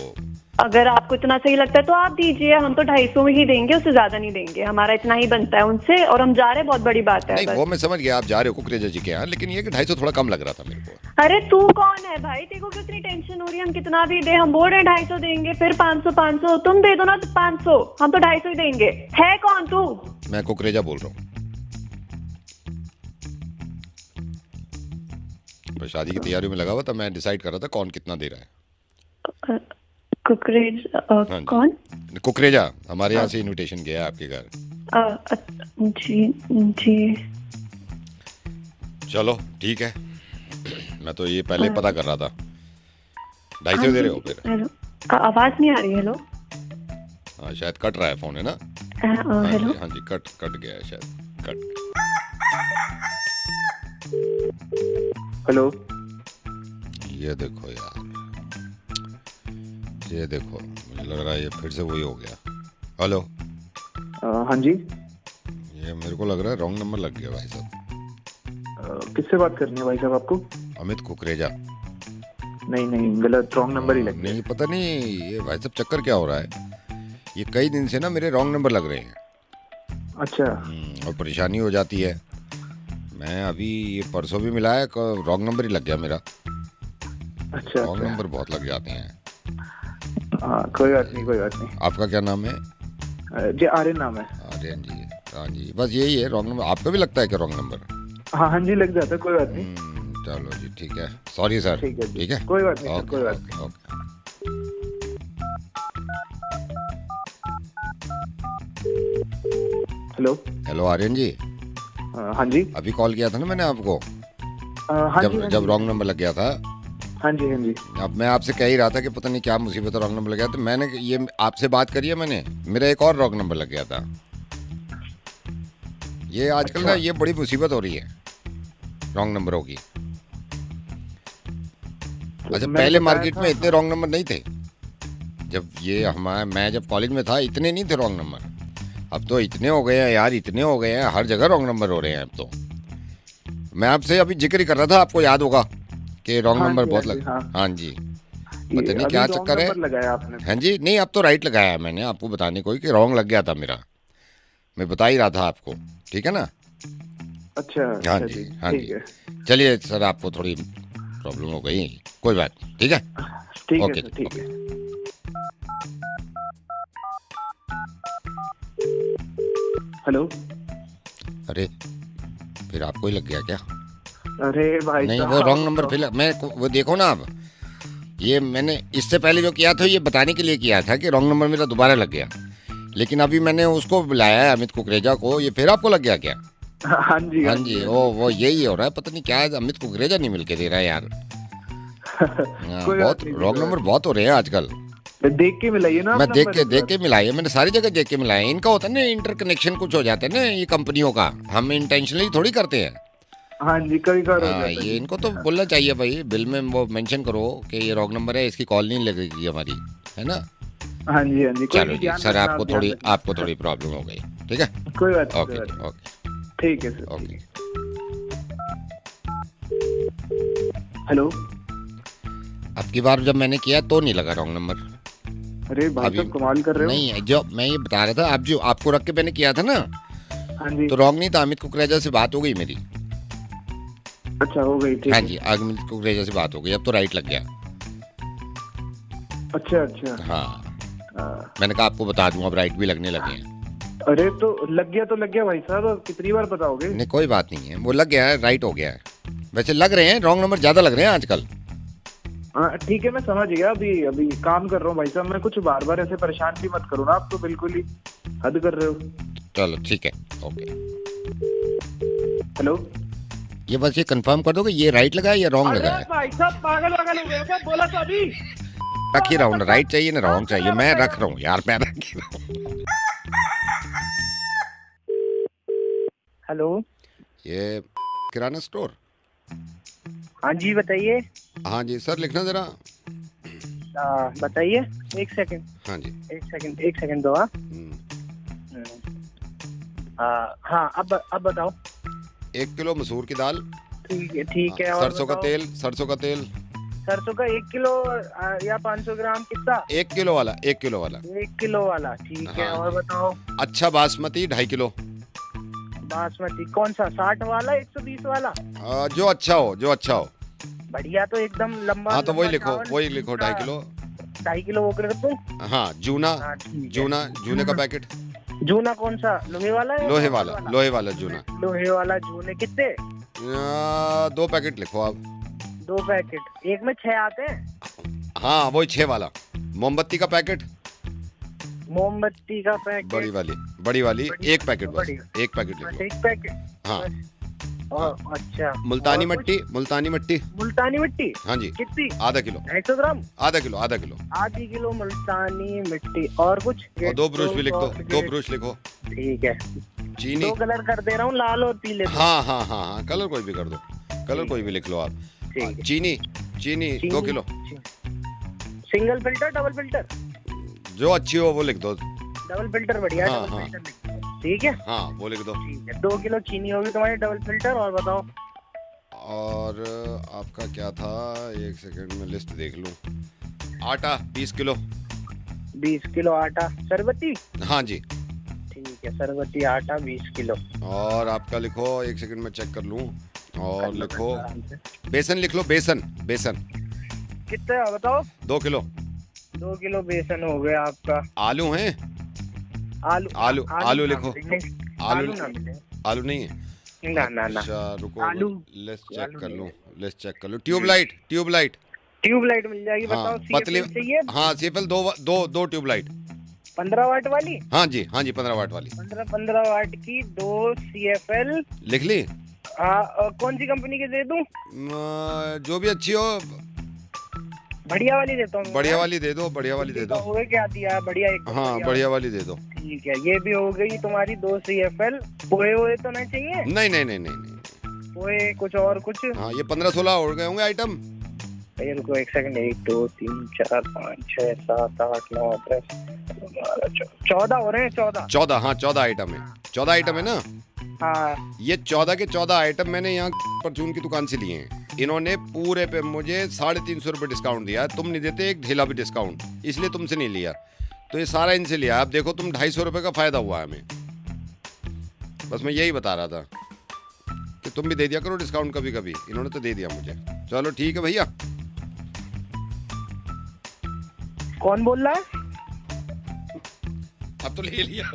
अगर आपको इतना सही लगता है तो आप दीजिए, हम तो 250 ही देंगे, उससे ज्यादा नहीं देंगे। हमारा इतना ही बनता है उनसे, और हम जा रहे हैं, बहुत बड़ी बात है। नहीं, बस। वो मैं समझ गया, आप जा रहे हो कुकरेजा जी के यहाँ, लेकिन ये कि 250 थोड़ा कम लग रहा था मेरे को। अरे तू कौन है भाई, तेरे को कितनी टेंशन हो रही है? हम कितना भी दे, हम बोल रहे हैं 250 देंगे, फिर 500 500 तुम दे दो ना, तो 500, हम तो 250 ही देंगे। है कौन तू? मैं कुकरेजा बोल रहा हूँ। पर शादी की तैयारियों में लगा हुआ था, मैं डिसाइड कर रहा था कौन कितना दे रहा है। कुकरेज हाँ जी। कौन? कुकरेजा, हमारे यहाँ से इनविटेशन गया है आपके घर। जी जी। चलो ठीक है, मैं तो ये पहले पता कर रहा था। 250 दे रहे हो फिर? हेलो, आवाज नहीं आ रही। हेलो। हाँ, शायद कट रहा है फोन, है ना? हेलो। हाँ जी, कट गया है शायद, कट। हेलो। ये देखो यार, ये देखो, मुझे लग रहा है ये फिर से वही हो गया। हेलो। हाँ जी। ये मेरे को लग रहा है रॉन्ग नंबर लग गया भाई साहब। किससे बात करनी है भाई साहब आपको? अमित कुकरेजा। नहीं नहीं, गलत, रॉन्ग नंबर ही लग गया। नहीं, पता नहीं ये भाई साहब चक्कर क्या हो रहा है, ये कई दिन से ना मेरे रॉन्ग नंबर लग रहे हैं। अच्छा। और परेशानी हो जाती है। मैं अभी ये परसों भी मिला है, रॉन्ग नंबर ही लग गया मेरा। अच्छा रॉन्ग अच्छा। नंबर बहुत लग जाते हैं। हाँ, कोई बात नहीं, कोई बात नहीं। आपका क्या नाम है? जी आर्यन नाम है। आर्यन जी। हाँ जी, बस यही है रॉन्ग नंबर। आपका भी लगता है क्या रॉन्ग नंबर? हाँ हाँ जी, लग जाता है, कोई बात नहीं। चलो जी, ठीक है, सॉरी सर। ठीक है जी। ठीक है, कोई बात नहीं सर, ओके, कोई बात okay, okay. Hello. Hello Aryan ji. हाँ जी। अभी कॉल किया था ना मैंने आपको, हाँ जी, हाँ जब जी। रॉन्ग नंबर लग गया था। हाँ जी, हाँ जी। अब मैं आपसे कह ही रहा था कि पता नहीं क्या मुसीबत, रॉन्ग नंबर लग गया। तो मैंने ये आपसे बात करी है मैंने, मेरा एक और रॉन्ग नंबर लग गया था। ये आजकल ना ये बड़ी मुसीबत हो रही है रॉन्ग नंबरों की। अच्छा, पहले मार्केट में इतने रॉन्ग नंबर नहीं थे। जब ये मैं जब कॉलेज में था, इतने नहीं थे रॉन्ग नंबर। अब तो इतने हो गए हैं यार, इतने हो गए हैं, हर जगह रॉन्ग नंबर हो रहे हैं अब तो। मैं आपसे अभी जिक्र ही कर रहा था, आपको याद होगा कि रॉन्ग नंबर बहुत लग। हाँ जी, पता नहीं क्या चक्कर है। लगाया आपने? हाँ जी, नहीं अब तो राइट लगाया है मैंने, आपको बताने को ही कि रॉन्ग लग गया था मेरा। मैं बता ही रहा था आपको, ठीक है ना? अच्छा। हाँ अच्छा जी, हाँ जी। ठीक है। चलिए सर, आपको थोड़ी प्रॉब्लम हो गई, कोई बात नहीं, ठीक है। ठीक है ओके, सर, ठीक ओके। है। हेलो। अरे फिर आपको ही लग गया क्या? अरे भाई नहीं, साहब, वो रॉन्ग नंबर फिल मैं वो देखो ना आप, ये मैंने इससे पहले जो किया था ये बताने के लिए किया था कि रॉन्ग नंबर मेरा दोबारा लग गया, लेकिन अभी मैंने उसको बुलाया है अमित कुकरेजा को, ये फिर आपको लग गया क्या? हाँ जी, हाँ जी, वो यही हो रहा है, पता नहीं क्या है, अमित कुकरेजा नहीं मिलके दे रहा है यार। हाँ, कोई बहुत बात नहीं, रॉन्ग नंबर बहुत हो रहे हैं आजकल। देख के मिलाइए ना। मैं आप देख नंबर के मिलाए, मैंने सारी जगह देख के मिलाए। इनका होता है ना इंटरकनेक्शन कुछ हो जाता है ना ये कंपनियों का, हम इंटेंशनली थोड़ी करते हैं। हाँ जी, कभी कभार हो हाँ, जाता है। ये इनको तो बोलना चाहिए भाई, बिल में वो मेंशन करो कि ये रॉन्ग नंबर है, इसकी कॉल नहीं लगेगी हमारी, है ना। हाँ जी, हाँ जी, कोई चलो नहीं, जी ध्यान सर, रखना, आपको आप ध्यान थोड़ी रखना। प्रॉब्लम हो गई, ठीक है। कोई बात नहीं, ओके कोई बात नहीं। ओके ठीक है सर। ओके। हेलो। अब की बार जब मैंने किया तो नहीं लगा रॉन्ग नंबर। अरे भाई अभी साहब, कमाल कर रहे हो। नहीं, जो मैं ये बता रहा था, आप जो आपको रख के मैंने किया था ना, हाँ जी, तो रॉन्ग नहीं था। अमित कुकरेजा से बात हो गई मेरी। अच्छा हो गई, ठीक हाँ है। जी, अमित कुकरेजा से बात हो गई, अब तो राइट लग गया। अच्छा अच्छा। हाँ, हाँ। मैंने कहा आपको बता दूं, अब राइट भी लगने लगे हैं। अरे तो लग गया भाई साहब, अब कितनी बार बताओगे। नहीं कोई बात नहीं है, वो लग गया है, राइट हो गया है। वैसे लग रहे हैं रॉन्ग नंबर ज्यादा लग रहे हैं आजकल। हाँ ठीक है, मैं समझ गया। अभी अभी काम कर रहा हूँ भाई साहब, मैं कुछ बार बार ऐसे परेशान भी मत करो ना, आप तो बिल्कुल ही हद कर रहे हो। चलो ठीक है, ओके। हेलो। ये बस ये कंफर्म कर दो कि ये राइट लगा है या रॉन्ग लगा है। भाई साहब पागल वागल हो गए क्या, बोला तो अभी। रख ही रहा हूँ ना, राइट चाहिए ना रॉन्ग चाहिए, मैं रख रहा हूँ यार, मैं रख ही रहा हूँ। हेलो। ये किराना स्टोर। हाँ जी बताइए। हाँ जी सर, लिखना जरा। बताइए, एक सेकंड। हाँ जी। एक सेकंड दो। हाँ अब बताओ। 1 किलो मसूर की दाल। ठीक है। और सरसों का बताओ। तेल, सरसों का तेल। सरसों का 1 किलो या 500 ग्राम, कितना? 1 किलो वाला, 1 किलो वाला। 1 किलो वाला, ठीक है। हाँ और जी। बताओ। अच्छा बासमती 2.5 किलो। बासमती कौन सा, 60 वाला 120 वाला? जो अच्छा हो, जो अच्छा हो। बढ़िया, तो एकदम लंबा। हाँ तो वही लंबा लिखो, चावल, वही लिखो 2.5 किलो। 2.5 किलो वो कर दूं? हाँ जूना, हाँ, ठीक है। जूने का पैकेट। जूना कौन सा, लोहे वाला है? लोहे वाला जूना। लोहे वाला जूने कितने? 2 पैकेट लिखो आप। 2 पैकेट, एक में 6 आते हैं। हाँ वही 6 वाला। मोमबत्ती का पैकेट, मोमबत्ती का पैकेट। बड़ी वाली 1 पैकेट बस, 1 पैकेट बस लिखो। 1 पैकेट। हाँ। अच्छा। मुल्तानी और कुछ? मुल्तानी मट्टी। मुल्तानी मिट्टी हाँ जी, कितनी? आधा किलो। 250 ग्राम। आधा किलो आधी किलो मुल्तानी मिट्टी। और कुछ? और 2 ब्रुश भी लिख दो, 2 ब्रुश लिखो। ठीक है। चीनी। 2 कलर कर दे रहा हूँ, लाल और पीले। हाँ, कलर कोई भी कर दो, कलर कोई भी लिख लो आप। ठीक है। चीनी 2 kilo. Single filter, double filter? जो अच्छी हो वो लिख दो। डबल फिल्टर बढ़िया है, हाँ, डबल हाँ। फिल्टर लिख दो। ठीक है। हाँ वो लिख दो। ठीक है, 2 किलो चीनी होगी तुम्हारी, डबल फिल्टर। और बताओ। और आपका क्या था, 1 सेकंड में लिस्ट देख लूं। आटा 20 किलो। 20 किलो आटा। सरबती? हाँ जी। ठीक है, सरबती आटा 20 किलो। और आपका लिखो, 1 सेकंड में चेक कर लूं। और कर लो, लिखो आराम से। बेसन, लिख लो बेसन। कितना बताओ? 2 किलो। 2 किलो बेसन हो गया आपका। आलू हैं? आलू आलू ना लिखो। मिले। आलू ना मिले। आलू नहीं है? ना। अच्छा रुको, आलू। लिस्ट चेक आलू कर नहीं लूं, है। लिस्ट चेक कर लूं। ट्यूबलाइट। ट्यूबलाइट मिल जाएगी, हाँ बताओ। पतली। CFL चाहिए? हाँ CFL 2 ट्यूबलाइट। 15 वाट वाली? हाँ जी 15 वाट वाली। 15 वाट की 2 CFL। लिख ली? कौन सी कंपनी के दे दूं? जो भी अच्छी हो, बढ़िया वाली देता हूँ। बढ़िया वाली दे दो। हो गए, क्या दिया है? बढ़िया एक। हाँ बढ़िया वाली दे दो। ठीक है, ये भी हो गई तुम्हारी 2 CFL। पोए हुए तो नहीं चाहिए? नहीं। पोए कुछ और कुछ? हाँ ये 15-16 हो गए होंगे आइटम। ये रुको 1 सेकंड। 1 2 3 4 5 6 7 8 9 10 14 हो रहे हैं। 14। हाँ 14 आइटम है। 14 आइटम है ना? हाँ। ये 14 के 14 आइटम मैंने यहाँ परचून की दुकान से लिए हैं। इन्होंने पूरे पे मुझे 350 रुपये डिस्काउंट दिया है। तुम नहीं देते एक ढीला भी डिस्काउंट, इसलिए तुमसे नहीं लिया। तो ये सारा इनसे लिया। अब देखो तुम 250 रुपये का फायदा हुआ है हमें। बस मैं यही बता रहा था। कि तुम भी दे दिया करो डिस्काउंट कभी कभी, इन्होंने तो दे दिया मुझे। चलो ठीक है भैया। कौन बोल रहा है? अब तो ले लिया।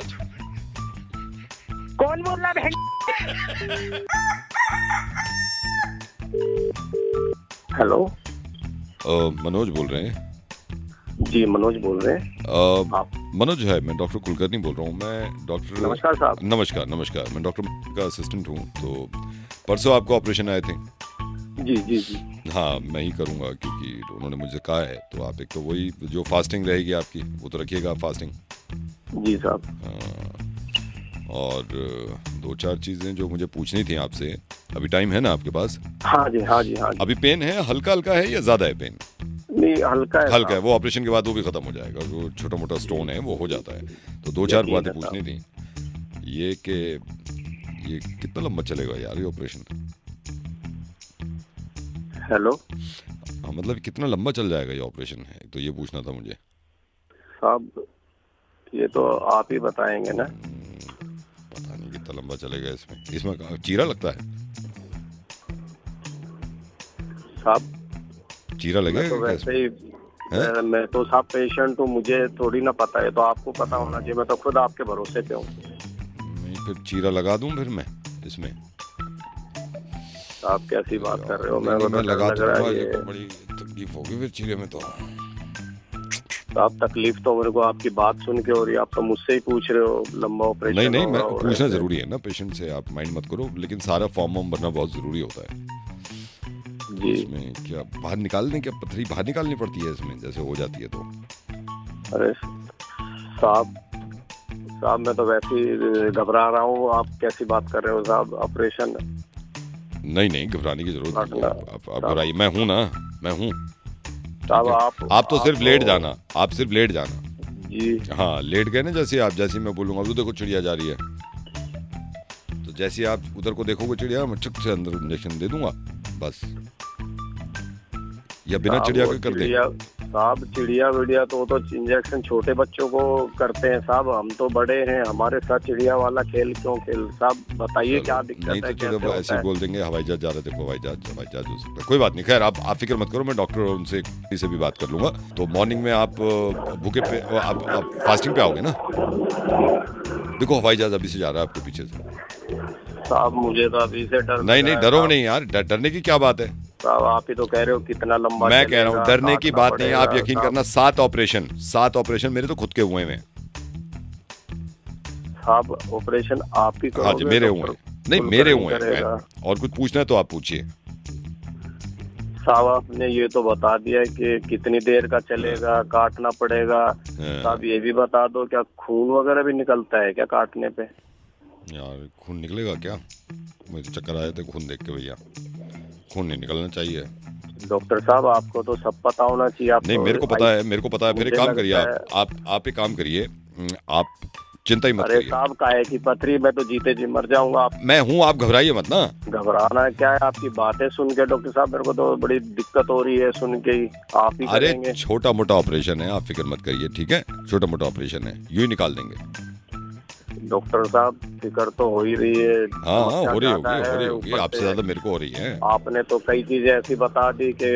कौन बोल रहा है? हेलो, मनोज बोल रहे हैं? जी मनोज बोल रहे हैं। मनोज है, मैं डॉक्टर कुलकर्णी बोल रहा हूँ। मैं डॉक्टर नमस्कार साहब। नमस्कार, मैं डॉक्टर का असिस्टेंट हूँ। तो परसों आपका ऑपरेशन आए थे। जी जी जी। हाँ, मैं ही करूँगा क्योंकि उन्होंने मुझे कहा है। तो आप एक तो वही जो फास्टिंग रहेगी आपकी, वो तो रखिएगा आप फास्टिंग। जी साहब। और 2-4 चीज़ें जो मुझे पूछनी थी आपसे। अभी टाइम है ना आपके पास? हाँ जी हाँ जी हाँ जी। अभी पेन है, हल्का हल्का है या ज़्यादा है पेन? नहीं, हल्का है। हल्का है, वो ऑपरेशन के बाद वो भी खत्म हो जाएगा। जो छोटा मोटा स्टोन है वो हो जाता है। तो 2-4 बातें पूछनी थी। ये कि ये कितना लंबा चलेगा यार ये ऑपरेशन? हेलो हाँ, मतलब कितना लंबा चल जाएगा ये ऑपरेशन है, तो ये पूछना था मुझे। साहब, ये तो आप ही बताएंगे ना। पता नहीं कितना लंबा चलेगा इसमें चीरा लगता है साहब? चीरा लगेगा तो क्या वैसे इसमें? ही मैं तो साहब पेशेंट हूँ, मुझे थोड़ी ना पता है। तो आपको पता होना चाहिए, मैं तो खुद आपके भरोसे पे हूँ। नहीं, फिर चीरा लगा दूं फिर मैं इसमें? आप कैसी बात कर रहे हो? नहीं, मैं मैं लगा लग रहा दूंगा। है ये ये। तो बड़ी तकलीफ होगी फिर चीरे में। तो आप तकलीफ तो मेरे को आपकी बात सुन के हो रही है। आप तो मुझसे ही पूछ रहे हो लंबा ऑपरेशन। नहीं, मैं होगा और पूछना ऐसे। जरूरी है ना पेशेंट से, आप माइंड मत करो। लेकिन सारा फॉर्म भरना बहुत जरूरी होता है। जी। इसमें क्या बाहर निकालने, क्या पथरी बाहर निकालनी पड़ती है इसमें जैसे हो जाती है? तो अरे साहब मैं तो वैसे ही घबरा रहा हूँ। आप कैसी बात कर रहे हो साहब? ऑपरेशन? नहीं, घबराने की जरूरत नहीं है। आप घबराइए, मैं हूँ ना, मैं हूँ साहब। आप तो सिर्फ लेट जाना, आप सिर्फ लेट जाना। जी हाँ, लेट गए ना, जैसे मैं बोलूँगा तो देखो चिड़िया जा रही है, तो जैसे आप उधर को देखोगे चिड़िया, मैं चुप से अंदर इंजेक्शन दे दूंगा बस। या बिना चिड़िया के कर दे? साहब चिड़िया विड़िया तो इंजेक्शन छोटे बच्चों को करते हैं साहब। हम तो बड़े हैं, हमारे साथ चिड़िया वाला खेल क्यों खेल? साहब बताइए क्या दिक्कत नहीं है? तो चलो ऐसे ही बोल देंगे हवाई जहाज जा रहे थे, हवाई जहाज हो सकता है। कोई बात नहीं, खैर आप फिक्र मत करो। मैं डॉक्टर और उनसे किसी से भी बात कर लूंगा। तो मॉर्निंग में आप भूखे पे आप फास्टिंग पे आओगे ना? देखो हवाई जहाज अभी से जा रहा है आपके पीछे से। साहब मुझे तो अभी से डर। नहीं, डरो नहीं यार, डरने की क्या बात है? साहब आप ही तो कह रहे हो कितना लंबा। मैं कह रहा हूँ डरने की बात नहीं है। आप यकीन करना, 7 ऑपरेशन मेरे तो खुद के हुए हैं। साहब ऑपरेशन आप ही हाँ जी, मेरे हुए। नहीं, मेरे हुए हैं। और कुछ पूछना है तो आप पूछिए। साहब आपने ये तो बता दिया कि कितनी देर का चलेगा, काटना पड़ेगा। साहब ये भी बता दो, क्या खून वगैरह भी निकलता है क्या काटने पे? यार खून निकलेगा क्या? मुझे तो चक्कर आए थे खून देख के भैया। खून नहीं निकलना चाहिए। डॉक्टर साहब आपको तो सब पता होना चाहिए। आप नहीं, मेरे को पता है। फिर एक काम करिए, आप एक काम करिए, आप चिंता ही मत करिए। अरे साहब काहे की पथरी, मैं तो जीते जी मर जाऊंगा। आप मैं हूँ, आप घबराइए मत ना। घबराना क्या है? आपकी बातें सुन के डॉक्टर साहब मेरे को तो बड़ी दिक्कत हो रही है सुन के ही। आप ही करेंगे। अरे छोटा मोटा ऑपरेशन है, आप फिक्र मत करिए, ठीक है? छोटा मोटा ऑपरेशन है, यूं ही निकाल देंगे। डॉक्टर साहब फिक्र तो हो ही रही है। हाँ, हो रही होगी। आपसे ज्यादा मेरे को हो रही है। आपने तो कई चीजें ऐसी बता दी कि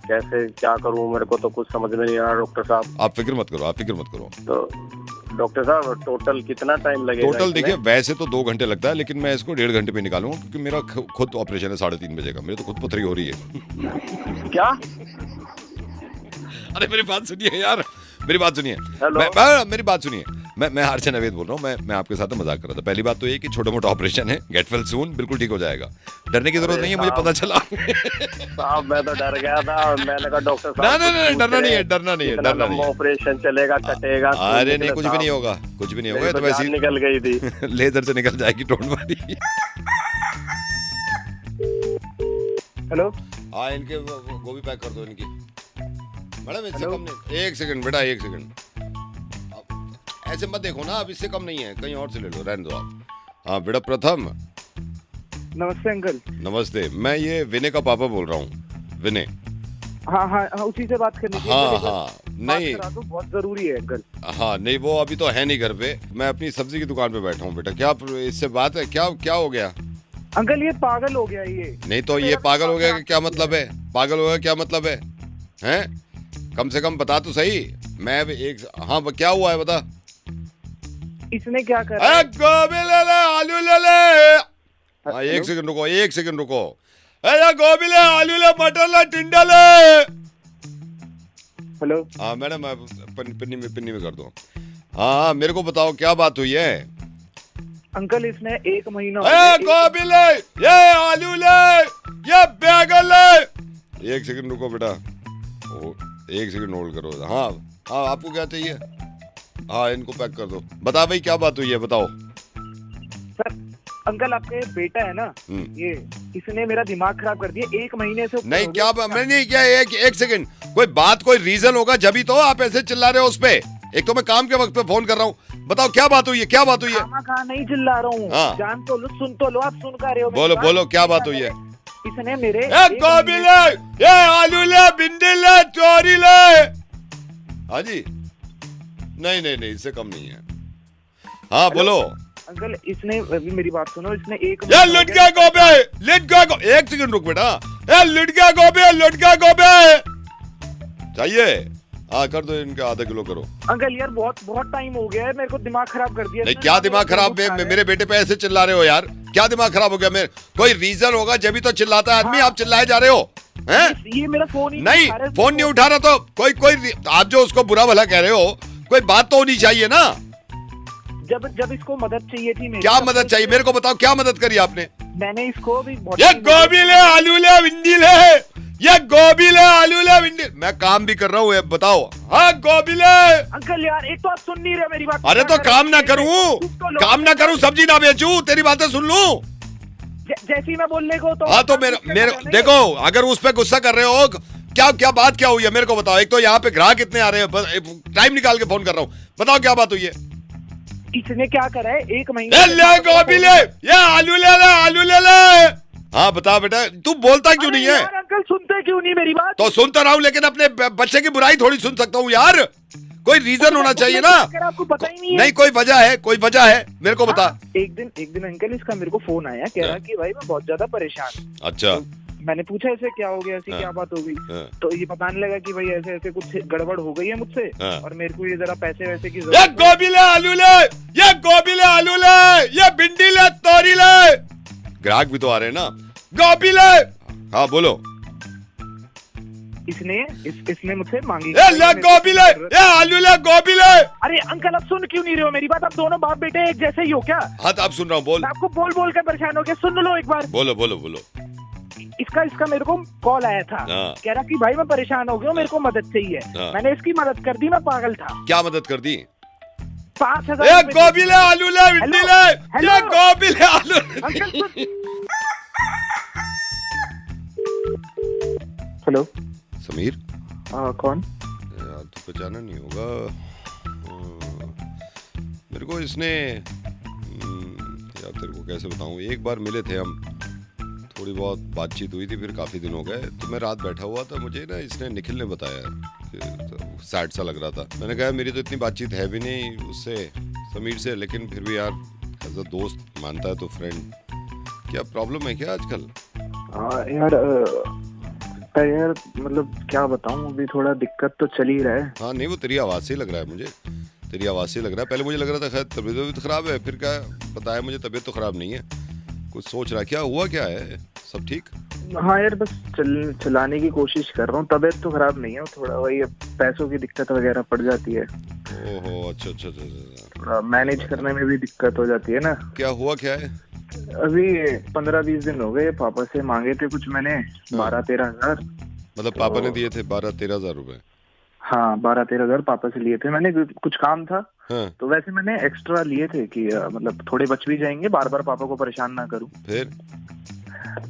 कैसे क्या करूं, मेरे को तो कुछ समझ में नहीं आ रहा डॉक्टर साहब। आप फिक्र मत करो। तो डॉक्टर साहब टोटल कितना टाइम लगेगा? टोटल देखिए, वैसे तो 2 घंटे लगता है, लेकिन मैं इसको 1.5 घंटे पे निकालूंगा क्योंकि मेरा खुद ऑपरेशन है 3:30 बजे का। मेरे तो खुद पथरी हो रही है। क्या? अरे मेरी बात सुनिए यार, मेरी बात सुनिए। मेरी बात सुनिए। मैं हर्षन अवैध बोल रहा हूँ। मैं आपके साथ मजाक कर रहा था। पहली बात तो ये कि छोटा मोटा ऑपरेशन है, गेट वेल सून, बिल्कुल ठीक हो जाएगा। डरने की जरूरत नहीं है, मुझे पता चला। साहब मैं तो डर गया था। मैंने कहा डॉक्टर साहब नहीं, डरना नहीं है। ऑपरेशन चलेगा, कटेगा? अरे नहीं, कुछ भी नहीं होगा। तो वैसे निकल गई थी। लेजर से निकल जाएगी, डोंट वरी। हेलो, हाँ, इनके गोभी पैक कर दो इनकी। मैडम इससे कम नहीं। 1 सेकंड बेटा, 1 सेकंड। ऐसे मत देखो ना, अब इससे कम नहीं है, कहीं और से ले लो, रहने दो आप। हाँ बेटा प्रथम। नमस्ते अंकल। नमस्ते, मैं ये विनय का पापा बोल रहा हूँ। विनय। हाँ, उसी से बात करनी थी। हाँ, नहीं तो बहुत जरूरी है अंकल। हाँ, नहीं वो अभी तो है नहीं घर पे। मैं अपनी सब्जी की दुकान पे बैठा हूँ बेटा। क्या इससे बात है? क्या हो गया? अंकल ये पागल हो गया ये। नहीं तो ये पागल हो गया कि क्या मतलब है? पागल हो गया क्या मतलब है? हैं? कम से कम बता तो सही। मैं भी एक हाँ क्या हुआ है बता। इसने क्या करा? गोभी ले ले, आलू ले ले। हाँ एक सेकंड रुको, एक सेकंड रुको। अरे गोभी ले, आलू ले, मटर ले, टिंडा ले। हेलो। हाँ मैडम पिन्नी में कर दो। हाँ मेरे को बताओ क्या बात हुई है? अंकल इसने 1 महीना गोभी ले, ये आलू ले, ये बैगन ले। एक सेकंड रुको बेटा, एक सेकंड होल्ड करो। हाँ हाँ आपको क्या चाहिए? हाँ इनको पैक कर दो। बता भाई क्या बात हुई है बताओ। सर अंकल आपके बेटा है ना ये, इसने मेरा दिमाग खराब कर दिया 1 महीने से। नहीं क्या मैं नहीं क्या एक सेकंड, कोई बात कोई रीजन होगा जब ही तो आप ऐसे चिल्ला रहे हो उस पे। एक तो मैं काम के वक्त पे फोन कर रहा हूँ। बताओ क्या बात हुई है? क्या बात हुई है? कहाँ नहीं चिल्ला रहा हूँ। हाँ। जान तो लो, सुन तो लो, आप सुन कर रहे हो। बोलो बोलो क्या बात हुई है? इसने मेरे गोभी ले, ये आलू ले, भिंडी ले, चोरी ले। हाँ जी नहीं इससे कम नहीं है। हाँ बोलो अंकल। इसने अभी मेरी बात सुनो, इसने ये लुट गया गोभी, लुट गया गोभी। एक सेकंड रुक बेटा, ये लुट गया गोभी, लुट गया गोभी चाहिए। हाँ कर दो, इनके आधा किलो करो। अंकल यार बहुत टाइम हो गया है, मेरे को दिमाग खराब कर दिया। नहीं क्या दिमाग खराब? मेरे बेटे पे ऐसे चिल्ला रहे हो यार? क्या दिमाग खराब हो गया? मेरे कोई रीजन होगा जब भी तो चिल्लाता है आदमी। आप चिल्लाए जा रहे हो हैं? ये मेरा फोन ही नहीं फोन नहीं उठा रहा तो कोई आप जो उसको बुरा भला कह रहे हो, कोई बात तो होनी चाहिए ना। जब इसको मदद चाहिए थी मेरी। क्या मदद चाहिए मेरे को बताओ, क्या मदद करी आपने? मैंने इसको भी ये गोभी ले, आलू ले, भिंडी ले, ये गोभी ले, आलू ले, भिंडी। मैं काम भी कर रहा हूँ बताओ। हाँ गोभी ले। अंकल यार एक तो आप सुन नहीं रहे मेरी बात। अरे तो काम ना करूँ सब्जी ना बेचूं, तेरी बातें सुन लूं। जैसे ही मैं बोलने को तो। हाँ तो मेरे देखो, अगर उस पे गुस्सा कर रहे हो, क्या बात क्या हुई है मेरे को बताओ। एक तो यहाँ पे ग्राहक इतने आ रहे हैं, टाइम निकाल के फोन कर रहा हूँ। बताओ क्या बात हुई है? इसने क्या करा है 1 महीने? ले गोभी ले, ये आलू ले ले, आलू ले ले। हाँ बता बेटा, तू बोलता क्यों नहीं है? अंकल सुनते क्यों नहीं मेरी बात? तो सुनता रहा हूँ, लेकिन अपने बच्चे की बुराई थोड़ी सुन सकता हूँ यार। कोई रीजन होना चाहिए ना। आपको पता ही नहीं है। नहीं कोई वजह है मेरे को बता। एक दिन अंकल इसका मेरे को फोन आया, कह रहा कि भाई मैं बहुत ज्यादा परेशान हूँ। अच्छा। तो मैंने पूछा ऐसे क्या हो गया, ऐसी क्या बात हो गई? तो ये बताने लगा कि भाई ऐसे ऐसे कुछ गड़बड़ हो गई है मुझसे, और मेरे को ये जरा पैसे वैसे की जरूरत है। गोभी ले, आलू ले, ये गोभी ले, आलू ले, ये भिंडी ले, तोरी ले। ग्राहक भी तो आ रहे हैं ना। गोभी ले। हाँ बोलो। इसने मुझसे मांगी। ले गोभी ले, ये आलू ले, गोभी ले। अरे अंकल आप सुन क्यों नहीं रहे हो मेरी बात? आप दोनों बाप बेटे एक जैसे ही हो क्या? हाँ तो आप सुन रहा हूँ, बोल। आपको बोल कर परेशान हो गया, सुन लो एक बार। बोलो। इसका मेरे को कॉल आया था, कह रहा कि भाई मैं परेशान हो गया हूँ, मेरे को मदद चाहिए। मैंने इसकी मदद कर दी, मैं पागल था। क्या मदद कर दी? 5,000। गोभी ले, आलू ले, भिंडी ले, ये गोभी ले, आलू। हेलो समीर। कौन? यार तो पहचाना नहीं होगा मेरे को इसने। यार तेरे को कैसे बताऊं, एक बार मिले थे हम, थोड़ी बहुत बातचीत हुई थी, फिर काफ़ी दिन हो गए। तो मैं रात बैठा हुआ था, मुझे ना इसने निखिल ने बताया, सैड सा लग रहा था। मैंने कहा मेरी तो इतनी बातचीत है भी नहीं उससे, समीर से, लेकिन फिर भी यार एज अ दोस्त मानता है तो फ्रेंड। क्या प्रॉब्लम है क्या आजकल? यार मतलब क्या बताऊं, अभी थोड़ा दिक्कत तो चल ही रहा है। हाँ नहीं वो तेरी आवाज़ से ही लग रहा है मुझे, तेरी आवाज़ से लग रहा है। पहले मुझे लग रहा था खैर तबीयत खराब है, फिर क्या बताया मुझे तबीयत तो खराब नहीं है। कुछ सोच रहा है, क्या हुआ क्या है? सब ठीक? हाँ यार बस चलाने की कोशिश कर रहा हूँ, तबीयत तो खराब नहीं है, थोड़ा वही पैसों की दिक्कत वगैरह पड़ जाती है। ओहो अच्छा। थोड़ा मैनेज करने में भी दिक्कत हो जाती है ना। क्या हुआ क्या है? अभी 15-20 दिन हो गए, पापा से मांगे थे कुछ मैंने 12-13 हजार। मतलब पापा ने दिए थे 12-13 हजार रुपए? हाँ 12-13 हजार पापा से लिए थे मैंने, कुछ काम था। हाँ। तो वैसे मैंने एक्स्ट्रा लिए थे कि मतलब थोड़े बच भी जाएंगे, बार बार पापा को परेशान ना करूं।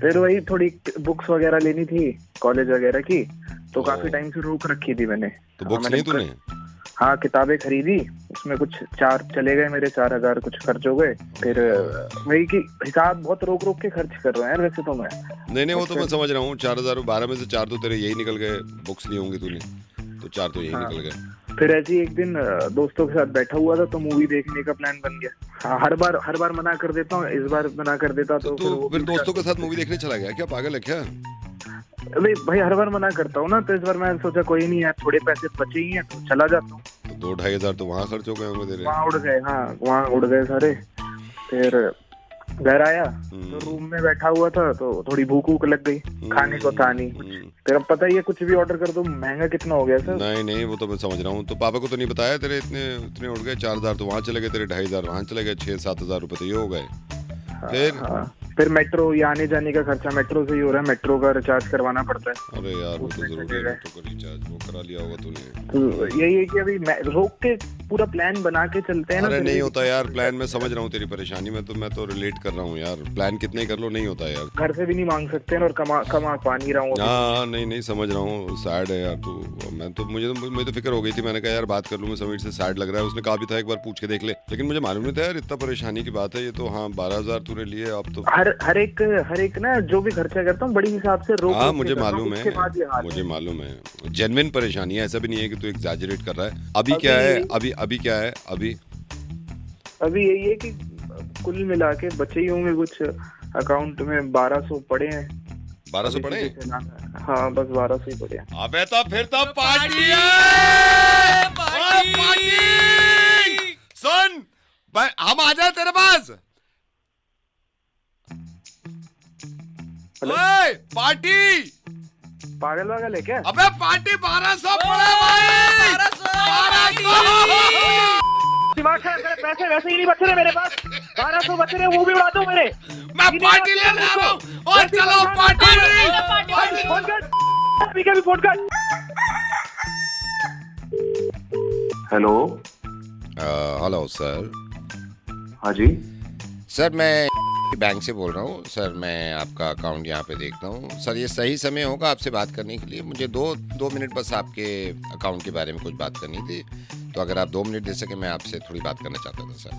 फिर वही थोड़ी बुक्स वगैरह लेनी थी कॉलेज वगैरह की, तो काफी टाइम से रोक रखी थी मैंने। तो बुक्स नहीं तूने? हाँ किताबें खरीदी, उसमें कुछ 4 चले गए मेरे, 4,000 कुछ खर्च हो गए। फिर वही की हिसाब बहुत रोक के खर्च कर रहा है वैसे तो मैं। नहीं वो तो मैं समझ रहा हूँ, 4,000 12 में से 4 तो तेरे यही निकल गए, बुक्स ली होंगी तूने तो 4 तो यही निकल गए। फिर ऐसे ही एक दिन दोस्तों के साथ बैठा हुआ था तो मूवी देखने का प्लान बन गया। हाँ, हर बार मना कर देता हूँ, इस बार मना कर देता तो फिर दोस्तों के साथ मूवी देखने चला गया क्या? पागल है क्या? अरे भाई हर बार मना करता हूँ ना, तो इस बार मैं सोचा कोई नहीं यार, थोड़े पैसे बचे ही हैं तो चला जाता हूँ। तो 2-2.5 हजार तो वहाँ खर्च हो गए होंगे तेरे। वहाँ उड़ गए, हाँ वहाँ उड़ गए सारे। फिर घर आया तो रूम में बैठा हुआ था तो थोड़ी भूख वूख लग गई, खाने को था नहीं कुछ। फिर अब पता ही है कुछ भी ऑर्डर कर दो, महंगा कितना हो गया सर। नहीं वो तो मैं समझ रहा हूँ। तो पापा को तो नहीं बताया तेरे इतने उड़ गए? 4 हजार तो वहाँ चले गए तेरे, 2.5 हजार वहाँ चले गए, 6-7 हजार रुपए तो ये हो गए। फिर मेट्रो, ये आने जाने का खर्चा मेट्रो से ही हो रहा है, मेट्रो का रिचार्ज करवाना पड़ता है। अरे यार वो तो जरूरी है, मेट्रो का रिचार्ज वो करा लिया होगा तूने। तो यही है कि अभी रोक के पूरा प्लान बना के चलते हैं ना। अरे नहीं होता यार प्लान, मैं समझ रहा हूँ तेरी परेशानी में, तो मैं तो रिलेट कर रहा हूँ यार। प्लान कितने ही कर लो नहीं होता यार। घर से भी नहीं मांग सकते हैं और कमा पा नहीं रहा हूँ। हाँ नहीं समझ रहा हूँ, सैड है यार तू। मैं तो मुझे तो फिक्र हो गई थी, मैंने कहा यार बात कर लूँ मैं समीर से, सैड लग रहा है। उसने कहा भी था एक बार पूछ के देख ले, लेकिन मुझे मालूम नहीं था यार इतना परेशानी की बात है ये तो। हाँ 12 हजार तूने लिए, अब तो हर एक ना जो भी खर्चा करता हूँ बड़ी हिसाब से रोक। हाँ मुझे मालूम है, जेन्युइन परेशानी है, ऐसा भी नहीं है कि तू एग्जैजरेट कर रहा है। अभी क्या है? अभी क्या है? अभी यही है कि कुल मिला के बचे ही होंगे कुछ अकाउंट में 1200 पड़े हैं। 1200 पड़े? हाँ बस 1200 ही पड़े हैं। अबे तो फिर तो पार्टी है। सुन हम आ जाए तेरे पास। ओए पार्टी पागल है क्या? अबे पार्टी 1200 पड़े भाई, 1200। दिमाग खराब करे, पैसे वैसे ही नहीं बच रहे मेरे पास, 1200 बच रहे वो भी उड़ा दो मेरे। मैं पार्टी लेने आ रहा हूँ और चलो पार्टी। फोन कर, अभी का भी फोन कर। Hello sir. हाँ जी सर मैं बैंक से बोल रहा हूँ सर। मैं आपका अकाउंट यहाँ पे देखता हूँ सर। ये सही समय होगा आपसे बात करने के लिए? मुझे दो मिनट बस आपके अकाउंट के बारे में कुछ बात करनी थी, तो अगर आप 2 मिनट दे सके मैं आपसे थोड़ी बात करना चाहता था सर।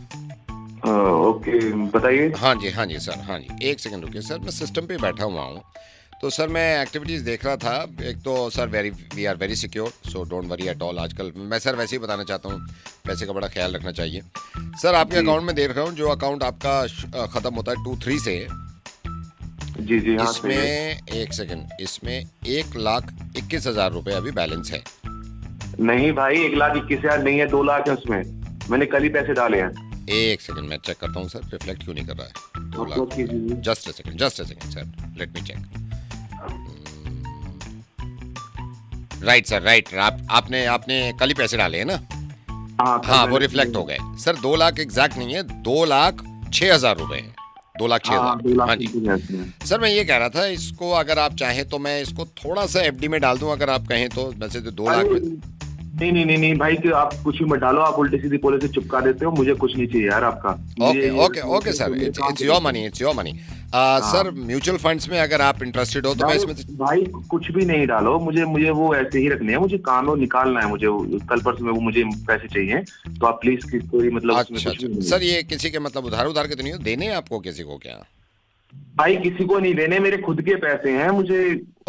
ओके बताइए। हाँ जी सर, हाँ जी 1 सेकंड रुकिए सर, मैं सिस्टम पे बैठा हुआ हूँ। तो सर मैं एक्टिविटीज़ देख रहा था। एक तो sir we are very secure, so don't worry at all. आजकल मैं सर वैसे ही बताना चाहता हूँ, पैसे का बड़ा ख्याल रखना चाहिए सर। आपके अकाउंट में देख रहा हूँ, जो अकाउंट आपका ख़त्म होता है 23 से। जी हाँ, इसमें 1 सेकंड, इसमें 1,21,000 रुपये अभी बैलेंस है। नहीं भाई 1,21,000 नहीं है, 2 लाख है उसमें, मैंने कल ही पैसे डाले हैं। 1 सेकंड मैं चेक करता हूँ सर, रिफ्लेक्ट क्यों नहीं कर रहा है 2 lakh. Just a second sir, let me check. Right sir, right. आपने कल ही पैसे डाले हैं ना? हाँ वो रिफ्लेक्ट हो गए सर। 2 लाख एग्जैक्ट नहीं है, 2,06,000 रुपए है। 2,06,000। हाँ जी सर, मैं ये कह रहा था इसको अगर आप चाहें तो मैं इसको थोड़ा सा एफडी में डाल दूं, अगर आप कहें तो। वैसे तो 2 लाख में नहीं भाई कि आप कुछ भी मत डालो, आप उल्टी सीधी पॉलिसी चिपका देते हो, मुझे कुछ नहीं चाहिए यार आपका। Okay sir, it's your money. Sir mutual funds में अगर आप इंटरेस्टेड हो तो मैं इसमें भाई कुछ भी नहीं डालो, मुझे वो ऐसे ही रखने हैं, मुझे काम निकालना है, मुझे कल परसों में वो मुझे पैसे चाहिए, तो आप प्लीज कोई मतलब। अच्छा सर, ये किसी के मतलब उधार के तो नहीं हो, देने आपको किसी को क्या? भाई किसी को नहीं देने, मेरे खुद के पैसे हैं मुझे।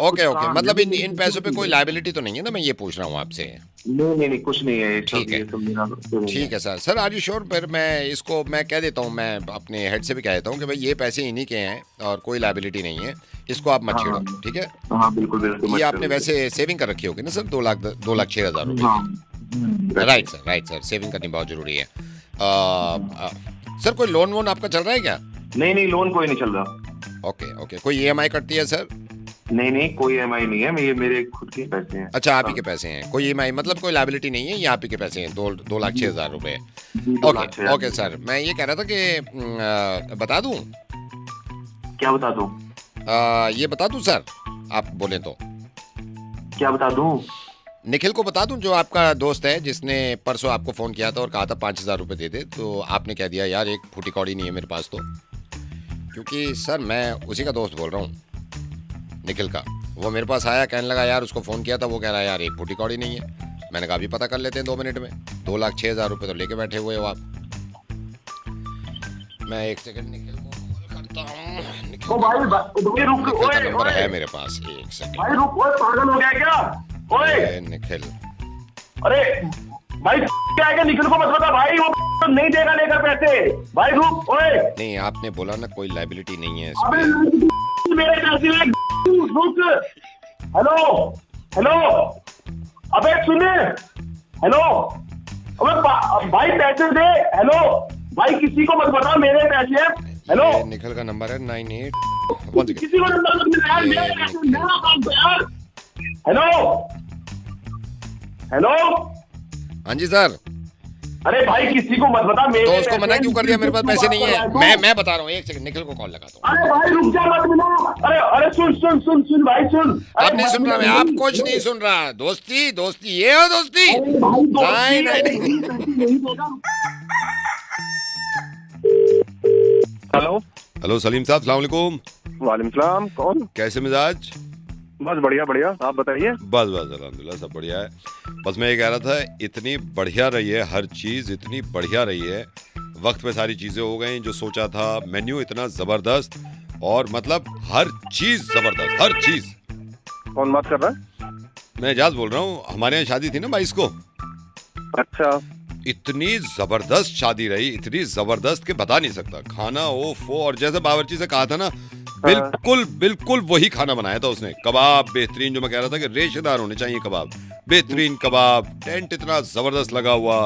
ओके मतलब इन पैसों पे कोई लायबिलिटी तो नहीं है ना? मैं ये पूछ रहा हूँ आपसे। नहीं कुछ नहीं है। ठीक है सर। Are you sure? फिर मैं इसको मैं कह देता हूँ, मैं अपने हेड से भी कह देता हूँ कि भाई ये पैसे इन्हीं के हैं और कोई लायबिलिटी नहीं है, इसको आप मत छेड़ो, ठीक है? हाँ बिल्कुल। ये आपने वैसे सेविंग कर रखी होगी ना सर, 2,06,000 रुपए? राइट सर, सेविंग करनी बहुत जरूरी है। सर कोई लोन वोन आपका चल रहा है क्या? नहीं लोन कोई नहीं चल रहा। ओके कोई EMI कटती है सर? नहीं कोई EMI नहीं है, ये मेरे खुद के पैसे हैं। अच्छा आप ही के पैसे हैं, कोई EMI मतलब कोई लायबिलिटी नहीं है, ये आप ही के पैसे हैं। 2,06,000 रुपए। ओके सर, मैं ये कह रहा था कि बता दूं? क्या बता दूं? ये बता दूं सर, आप बोले तो? क्या बता दूं? निखिल को बता दूं, जो आपका दोस्त है जिसने परसों आपको फोन किया था और कहा था 5,000 रुपए दे दे, तो आपने कह दिया यार एक फूटी कौड़ी नहीं है मेरे पास। तो क्योंकि सर मैं उसी का दोस्त बोल रहा हूँ, निखिल का। वो मेरे पास आया, कहने लगा यार उसको फ़ोन किया था, वो कह रहा है यार एक फूटी कौड़ी नहीं है। मैंने कहा अभी पता कर लेते हैं 2 मिनट में। 2,06,000 रुपये तो लेके बैठे हुए हो आप। मैं 1 सेकंड निखिल को कॉल करता हूँ। निखिल का नंबर है मेरे पास। 1 सेकंड। भाई रुक, पागल हो गया क्या? ओए निखिल, अरे भाई क्या है, निखिल को मत बता भाई, वो नहीं देगा लेकर पैसे। भाई रुक, ओए नहीं आपने बोला ना कोई लाइबिलिटी नहीं है अबे इसमें। मेरे पैसे रुक। हेलो हेलो, अबे सुने, हेलो, अबे भाई पैसे दे। हेलो भाई, किसी को मत बता मेरे पैसे। हेलो, ये निखिल का नंबर है 98 किसी को नंबर मत मिला यार, मेरे पैसे मेरा अकाउंट पे यार। हेलो हेलो, हाँ जी सर। अरे भाई किसी को मत बता मेरे तो उसको पैसे मना क्यों कर दिया? मेरे पास पैसे नहीं है। तू। मैं बता रहा हूँ, एक सेकंड निखिल को कॉल लगाता हूँ। अरे भाई रुक जा, मत मिला। अरे अरे सुन भाई सुन। आप नहीं सुन रहा, मैं आप कुछ नहीं सुन रहा। दोस्ती दोस्ती ये हो दोस्ती। नहीं। हेलो हेलो सलीम साहब, सलाम वालेकुम। वालेकुम सलाम, कौन? कैसे मिजाज? बस बढ़िया बढ़िया, आप बताइए। बस बस अल्हम्दुलिल्लाह सब बढ़िया है। बस मैं ये कह रहा था, इतनी बढ़िया रही है हर चीज़, इतनी बढ़िया रही है, वक्त पे सारी चीज़ें हो गई जो सोचा था। मेन्यू इतना ज़बरदस्त, और मतलब हर चीज़ ज़बरदस्त, हर चीज़। कौन बात कर रहा है? मैं एजाज बोल रहा हूँ, हमारे यहाँ शादी थी ना 22 को। अच्छा, इतनी ज़बरदस्त शादी रही, इतनी ज़बरदस्त कि बता नहीं सकता। खाना ओफो, और जैसे बावर्ची से कहा था ना, बिल्कुल बिल्कुल वही खाना बनाया था उसने। कबाब बेहतरीन, जो मैं कह रहा था कि रेशेदार होने चाहिए कबाब, बेहतरीन कबाब, टेंट इतना जबरदस्त लगा हुआ,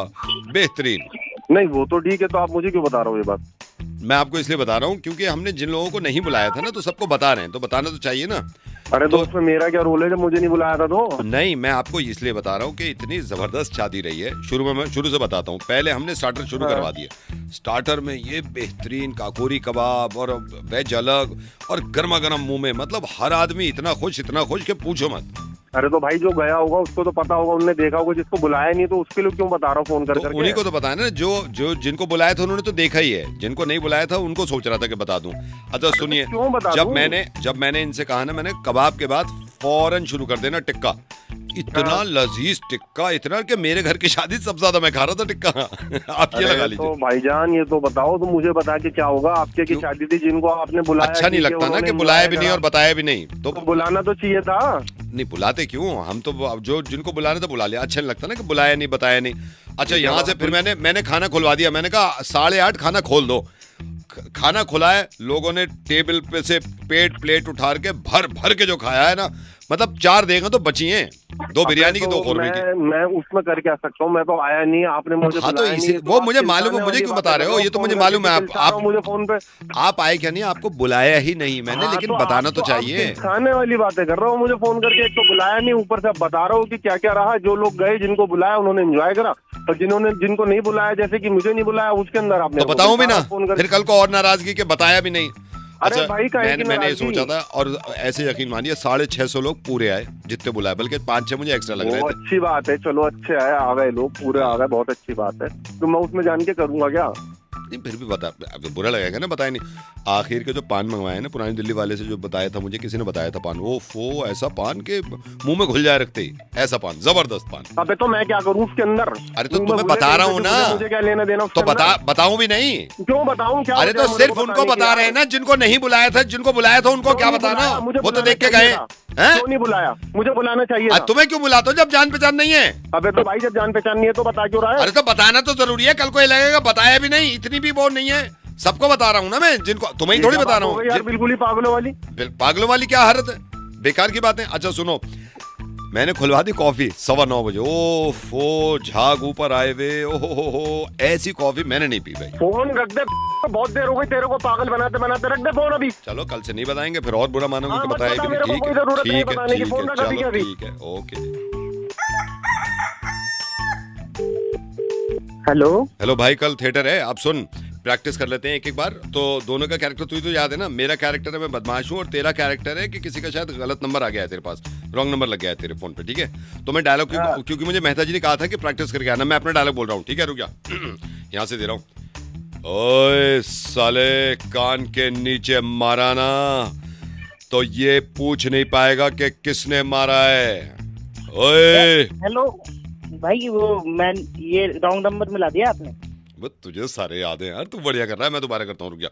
बेहतरीन। नहीं वो तो ठीक है, तो आप मुझे क्यों बता रहे हो ये बात? मैं आपको इसलिए बता रहा हूँ क्योंकि हमने जिन लोगों को नहीं बुलाया था ना, तो सबको बता रहे हैं, तो बताना तो चाहिए ना। अरे तो उसमें मेरा क्या रोल है जब मुझे नहीं बुलाया था? तो नहीं, मैं आपको इसलिए बता रहा हूँ कि इतनी जबरदस्त शादी रही है। मैं शुरू से बताता हूँ। पहले हमने स्टार्टर शुरू करवा दिए। स्टार्टर में ये बेहतरीन काकोरी कबाब और वेज अलग, और गर्मा गर्म मुंह में, मतलब हर आदमी इतना खुश कि पूछो मत। अरे तो भाई जो गया होगा उसको तो पता होगा, उनने देखा होगा। जिसको बुलाया नहीं तो उसके लिए क्यों बता रहा हूँ फोन कर करके? उन्हीं को तो बताया ना, जो जिनको बुलाया था उन्होंने तो देखा ही है, जिनको नहीं बुलाया था उनको सोच रहा था कि बता दूं। अच्छा सुनिए, जब मैंने इनसे कहा ना, मैंने कबाब के बाद फौरन शुरू कर देना टिक्का। इतना लजीज टिक्का, इतना कि मेरे घर की शादी सबसे ज्यादा मैं खा रहा था टिक्का। आप ये लगा लीजिए। तो भाईजान ये तो बताओ, तो मुझे बता के क्या होगा? आपके की शादी थी, जिनको आपने बुलाया अच्छा नहीं लगता ना कि बुलाया भी नहीं और बताया भी नहीं, तो बुलाना तो चाहिए था। नहीं बुलाते क्यों हम, तो जो जिनको बुलाना था बुला लिया। अच्छा नहीं लगता ना कि बुलाया नहीं बताया नहीं। अच्छा यहाँ से फिर मैंने खाना खुलवा दिया। मैंने कहा 8:30 खाना खोल दो। खाना खुलाए, लोगों ने टेबल पे से प्लेट उठा के भर के जो खाया है ना, मतलब 4 देगा तो बची हैं, 2 बिरयानी की, 2 कौरमे की। मैं उसमें करके आ सकता हूँ, मैं तो आया नहीं, आपने मुझे हाँ तो इसी वो मुझे मालूम है, मुझे क्यों बता रहे हो? ये तो मुझे मालूम है। आप मुझे फोन पे आप आए क्या? नहीं, आपको बुलाया ही नहीं मैंने, लेकिन बताना तो चाहिए। खाने वाली बातें कर रहा हूँ, मुझे फोन करके। एक तो बुलाया नहीं, ऊपर से बता रहा हूँ कि क्या क्या रहा। जो लोग गए, जिनको बुलाया उन्होंने एंजॉय करा, और जिनको नहीं बुलाया, जैसे कि मुझे नहीं बुलाया, उसके अंदर आपने तो बताऊं भी ना, फिर कल को और नाराजगी के बताया भी नहीं। अरे अच्छा, भाई मैंने ये सोचा था, और ऐसे यकीन मानिए 650 लोग पूरे आए जितने बुलाए, बल्कि 5-6 मुझे एक्स्ट्रा लग रहे थे। अच्छी बात है, चलो अच्छे आए, आ गए लोग, पूरे आ गए, बहुत अच्छी बात है। तो मैं उसमें जान के करूंगा क्या? नहीं फिर भी बता, बुरा लगेगा ना, बताया नहीं। आखिर के जो पान मंगवाए ना पुरानी दिल्ली वाले से, जो बताया था मुझे, किसी ने बताया था पान, वो ऐसा पान के मुंह में घुल जाए रखते ही, ऐसा पान, जबरदस्त पान। अबे तो मैं क्या करूं उसके अंदर? अरे तो तुम्हें बता रहा हूँ ना, मुझे क्या लेना देना? तो बताऊं भी नहीं? क्यों बताऊं? क्या? अरे तो सिर्फ उनको बता रहे हैं ना, जिनको नहीं बुलाया था। जिनको बुलाया था उनको क्या बताना, वो तो देख के गए। क्यों नहीं बुलाया? मुझे बुलाना चाहिए। तुम्हें क्यों बुलाते हो जब जान पहचान नहीं है? अबे तो भाई जब जान पहचान नहीं है तो बता क्यों रहा है? अरे तो बताना तो जरूरी है, कल को ये लगेगा बताया भी नहीं। इतनी भी वो नहीं है, सबको बता रहा हूँ ना मैं, जिनको तुम्हें ही थोड़ी बता रहा हूँ। बिल्कुल ही पागलों वाली, पागलों वाली क्या हरत है, बेकार की बातें। अच्छा सुनो, मैंने खुलवा दी कॉफी 9:15 बजे। ओफो, झाग ऊपर आए वे, ओहो, ऐसी कॉफी मैंने नहीं पी भाई। फोन रख दे, बहुत देर हो गई तेरे को पागल बनाते, रख दे फोन अभी। चलो कल से नहीं बताएंगे, फिर और बुरा मानोगे कि बताया भी नहीं। ठीक है, ठीक है, ओके। हेलो भाई, कल थिएटर है, आप सुन, प्रैक्टिस कर लेते हैं एक बार। तो दोनों का कैरेक्टर तुझे तो याद है ना? मेरा कैरेक्टर है मैं बदमाश हूँ, और तेरा कैरेक्टर है कि किसी का शायद गलत नंबर आ गया है तेरे पास, रॉन्ग नंबर लग गया है तेरे फोन पे, ठीक है? तो मैं डायलॉग, क्योंकि मुझे मेहता जी ने कहा था कि प्रैक्टिस करके आना, मैं अपना डायलॉग बोल रहा हूँ, ठीक है? रुक जा, यहाँ से दे रहा हूँ। ओए साले, कान के नीचे मारा ना तो ये पूछ नहीं पाएगा कि किसने मारा है। ओए हेलो भाई, वो मैं ये रॉन्ग नंबर मिला दिया आपने। तुझे सारे याद है यार, तू बढ़िया कर रहा है। मैं दोबारा करता हूँ, रुक जा।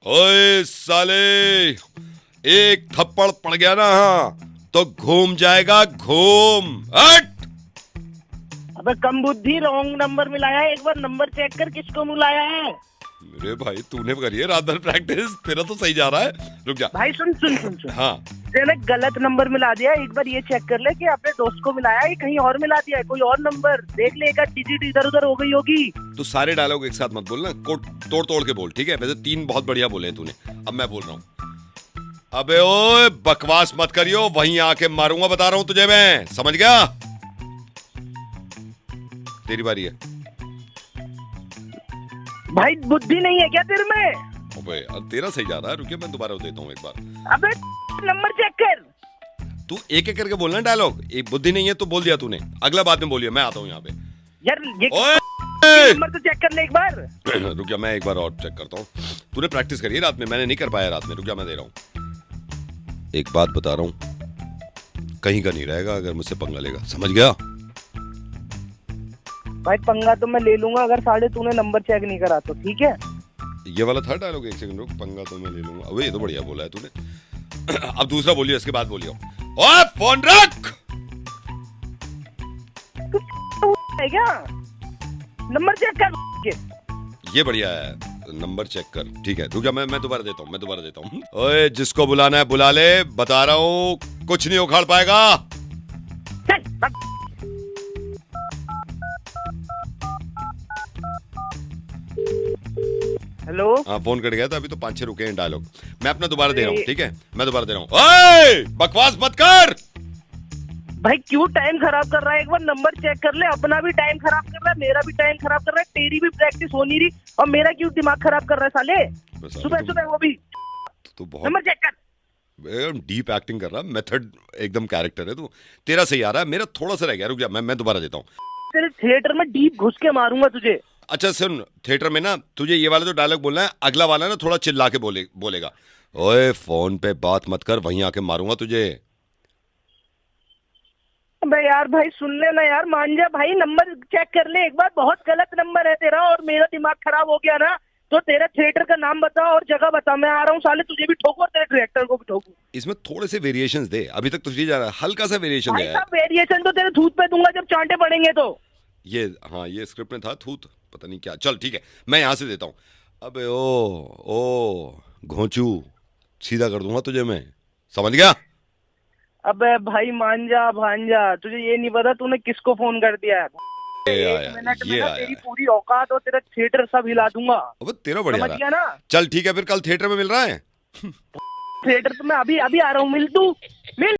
ओए साले, एक थप्पड़ पड़ गया ना तो घूम जाएगा, घूम हट। अबे कम बुद्धि, रॉन्ग नंबर मिलाया है, एक बार नंबर चेक कर किसको मिलाया है। मेरे भाई तूने करी है रात भर प्रैक्टिस, तेरा तो सही जा रहा है। रुक जा भाई सुन सुन सुन सुन। हाँ तेने गलत नंबर मिला दिया, एक बार ये चेक कर ले कि अपने दोस्त को मिलाया है कहीं और मिला दिया है, कोई और नंबर देख ले, एक डिजिट इधर उधर हो गई होगी। तो सारे डायलॉग एक साथ मत बोलना, तोड़ तोड़ के बोल, ठीक है? वैसे 3 बहुत बढ़िया बोले हैं तूने, अब मैं बोल रहा हूँ। अबे ओए बकवास मत करियो, वहीं आके मारूंगा, बता रहा हूँ तुझे मैं, समझ गया? तेरी बारी है। भाई बुद्धि नहीं है क्या तेरे में? अबे अब तेरा सही जा रहा है, रुकिए मैं दोबारा देता हूँ एक बार। अबे नंबर चेक कर। तू एक एक करके बोलना डायलॉग, एक बुद्धि नहीं है तो बोल दिया तूने, अगला बाद में बोलिए, मैं आता हूँ यहाँ पे। यार ये ओए नंबर तो चेक कर ले एक बार। रुक जा मैं एक बार और चेक करता हूँ। तूने प्रैक्टिस करी है रात में, मैंने नहीं कर पाया रात में, रुक जा मैं दे रहा हूँ। एक बात बता रहा हूँ, कहीं का नहीं रहेगा अगर मुझसे पंगा लेगा, समझ गया? भाई पंगा तो मैं ले लूंगा अगर साले तूने नंबर चेक नहीं करा तो, ठीक है? ये वाला था डायलॉग, एक सेकंड रुक, पंगा तो मैं ले लूंगा। अबे ये तो बढ़िया बोला है तूने। अब दूसरा बोलिए, इसके बाद बोलियो। ओए फोन रख। है क्या? नंबर चेक कर। ये बढ़िया है, नंबर चेक कर, ठीक है? रुक जा मैं दोबारा देता हूँ। ओए जिसको बुलाना है बुला ले, बता रहा हूँ कुछ नहीं उखाड़ पाएगा। हेलो। हाँ फोन कट गया था, अभी तो 5-6 रुके हैं डायलॉग। मैं अपना दोबारा दे रहा हूँ, ठीक है? मैं दोबारा दे रहा हूँ। ओए बकवास मत कर। भाई क्यों टाइम खराब कर रहा है? एक बार नंबर चेक कर ले, अपना भी टाइम खराब कर रहा है, मेरा भी टाइम खराब कर रहा है, तेरी भी प्रैक्टिस हो नहीं रही और मेरा क्यों दिमाग खराब कर रहा है साले? सुबह सुबह वो भी तो बहुत नंबर चेक कर। डीप एक्टिंग कर रहा, मेथड एकदम कैरेक्टर है तू। तेरा सही आ रहा है, मेरा थोड़ा सा रह गया, रुक जा मैं दोबारा देता हूँ। तेरे थिएटर में डीप घुस के मारूंगा तुझे। अच्छा सुन, थिएटर में ना तुझे ये वाला जो डायलॉग बोलना है, अगला वाला ना थोड़ा चिल्ला के बोलेगा। ओए फोन पे बात मत कर, वहीं आके मारूंगा तुझे। अबे यार भाई सुन ले ना यार, मान जा भाई, नंबर चेक कर ले एक बार, बहुत गलत नंबर है तेरा और मेरा दिमाग खराब हो गया ना, तो तेरा थिएटर का नाम बता और जगह बता, मैं आ रहा हूँ साले, तुझे भी ठोकू और तेरे डायरेक्टर को भी ठोकू। इसमें थोड़े से वेरिएशंस दे, अभी तक तुझे जा रहा है, हल्का सा वेरिएशन दे यार। वेरिएशन तो तेरे थूत पे दूंगा जब चांटे पड़ेंगे तो। ये हाँ ये स्क्रिप्ट में था थूत, पता नहीं क्या। चल ठीक है, मैं यहाँ से देता हूँ। अबे ओ घोंचू, सीधा कर दूंगा तुझे मैं, समझ गया? अबे भाई मान जा भांजा, तुझे ये नहीं पता तूने किसको फोन कर दिया है। एक मिनट में ना तेरी पूरी औकात और तेरा थिएटर सब हिला दूंगा। अबे तेरा बढ़िया समझ गया ना? चल ठीक है, फिर कल थिएटर में मिल रहा है। थिएटर तो मैं अभी आ रहा हूँ, मिल तू मिल।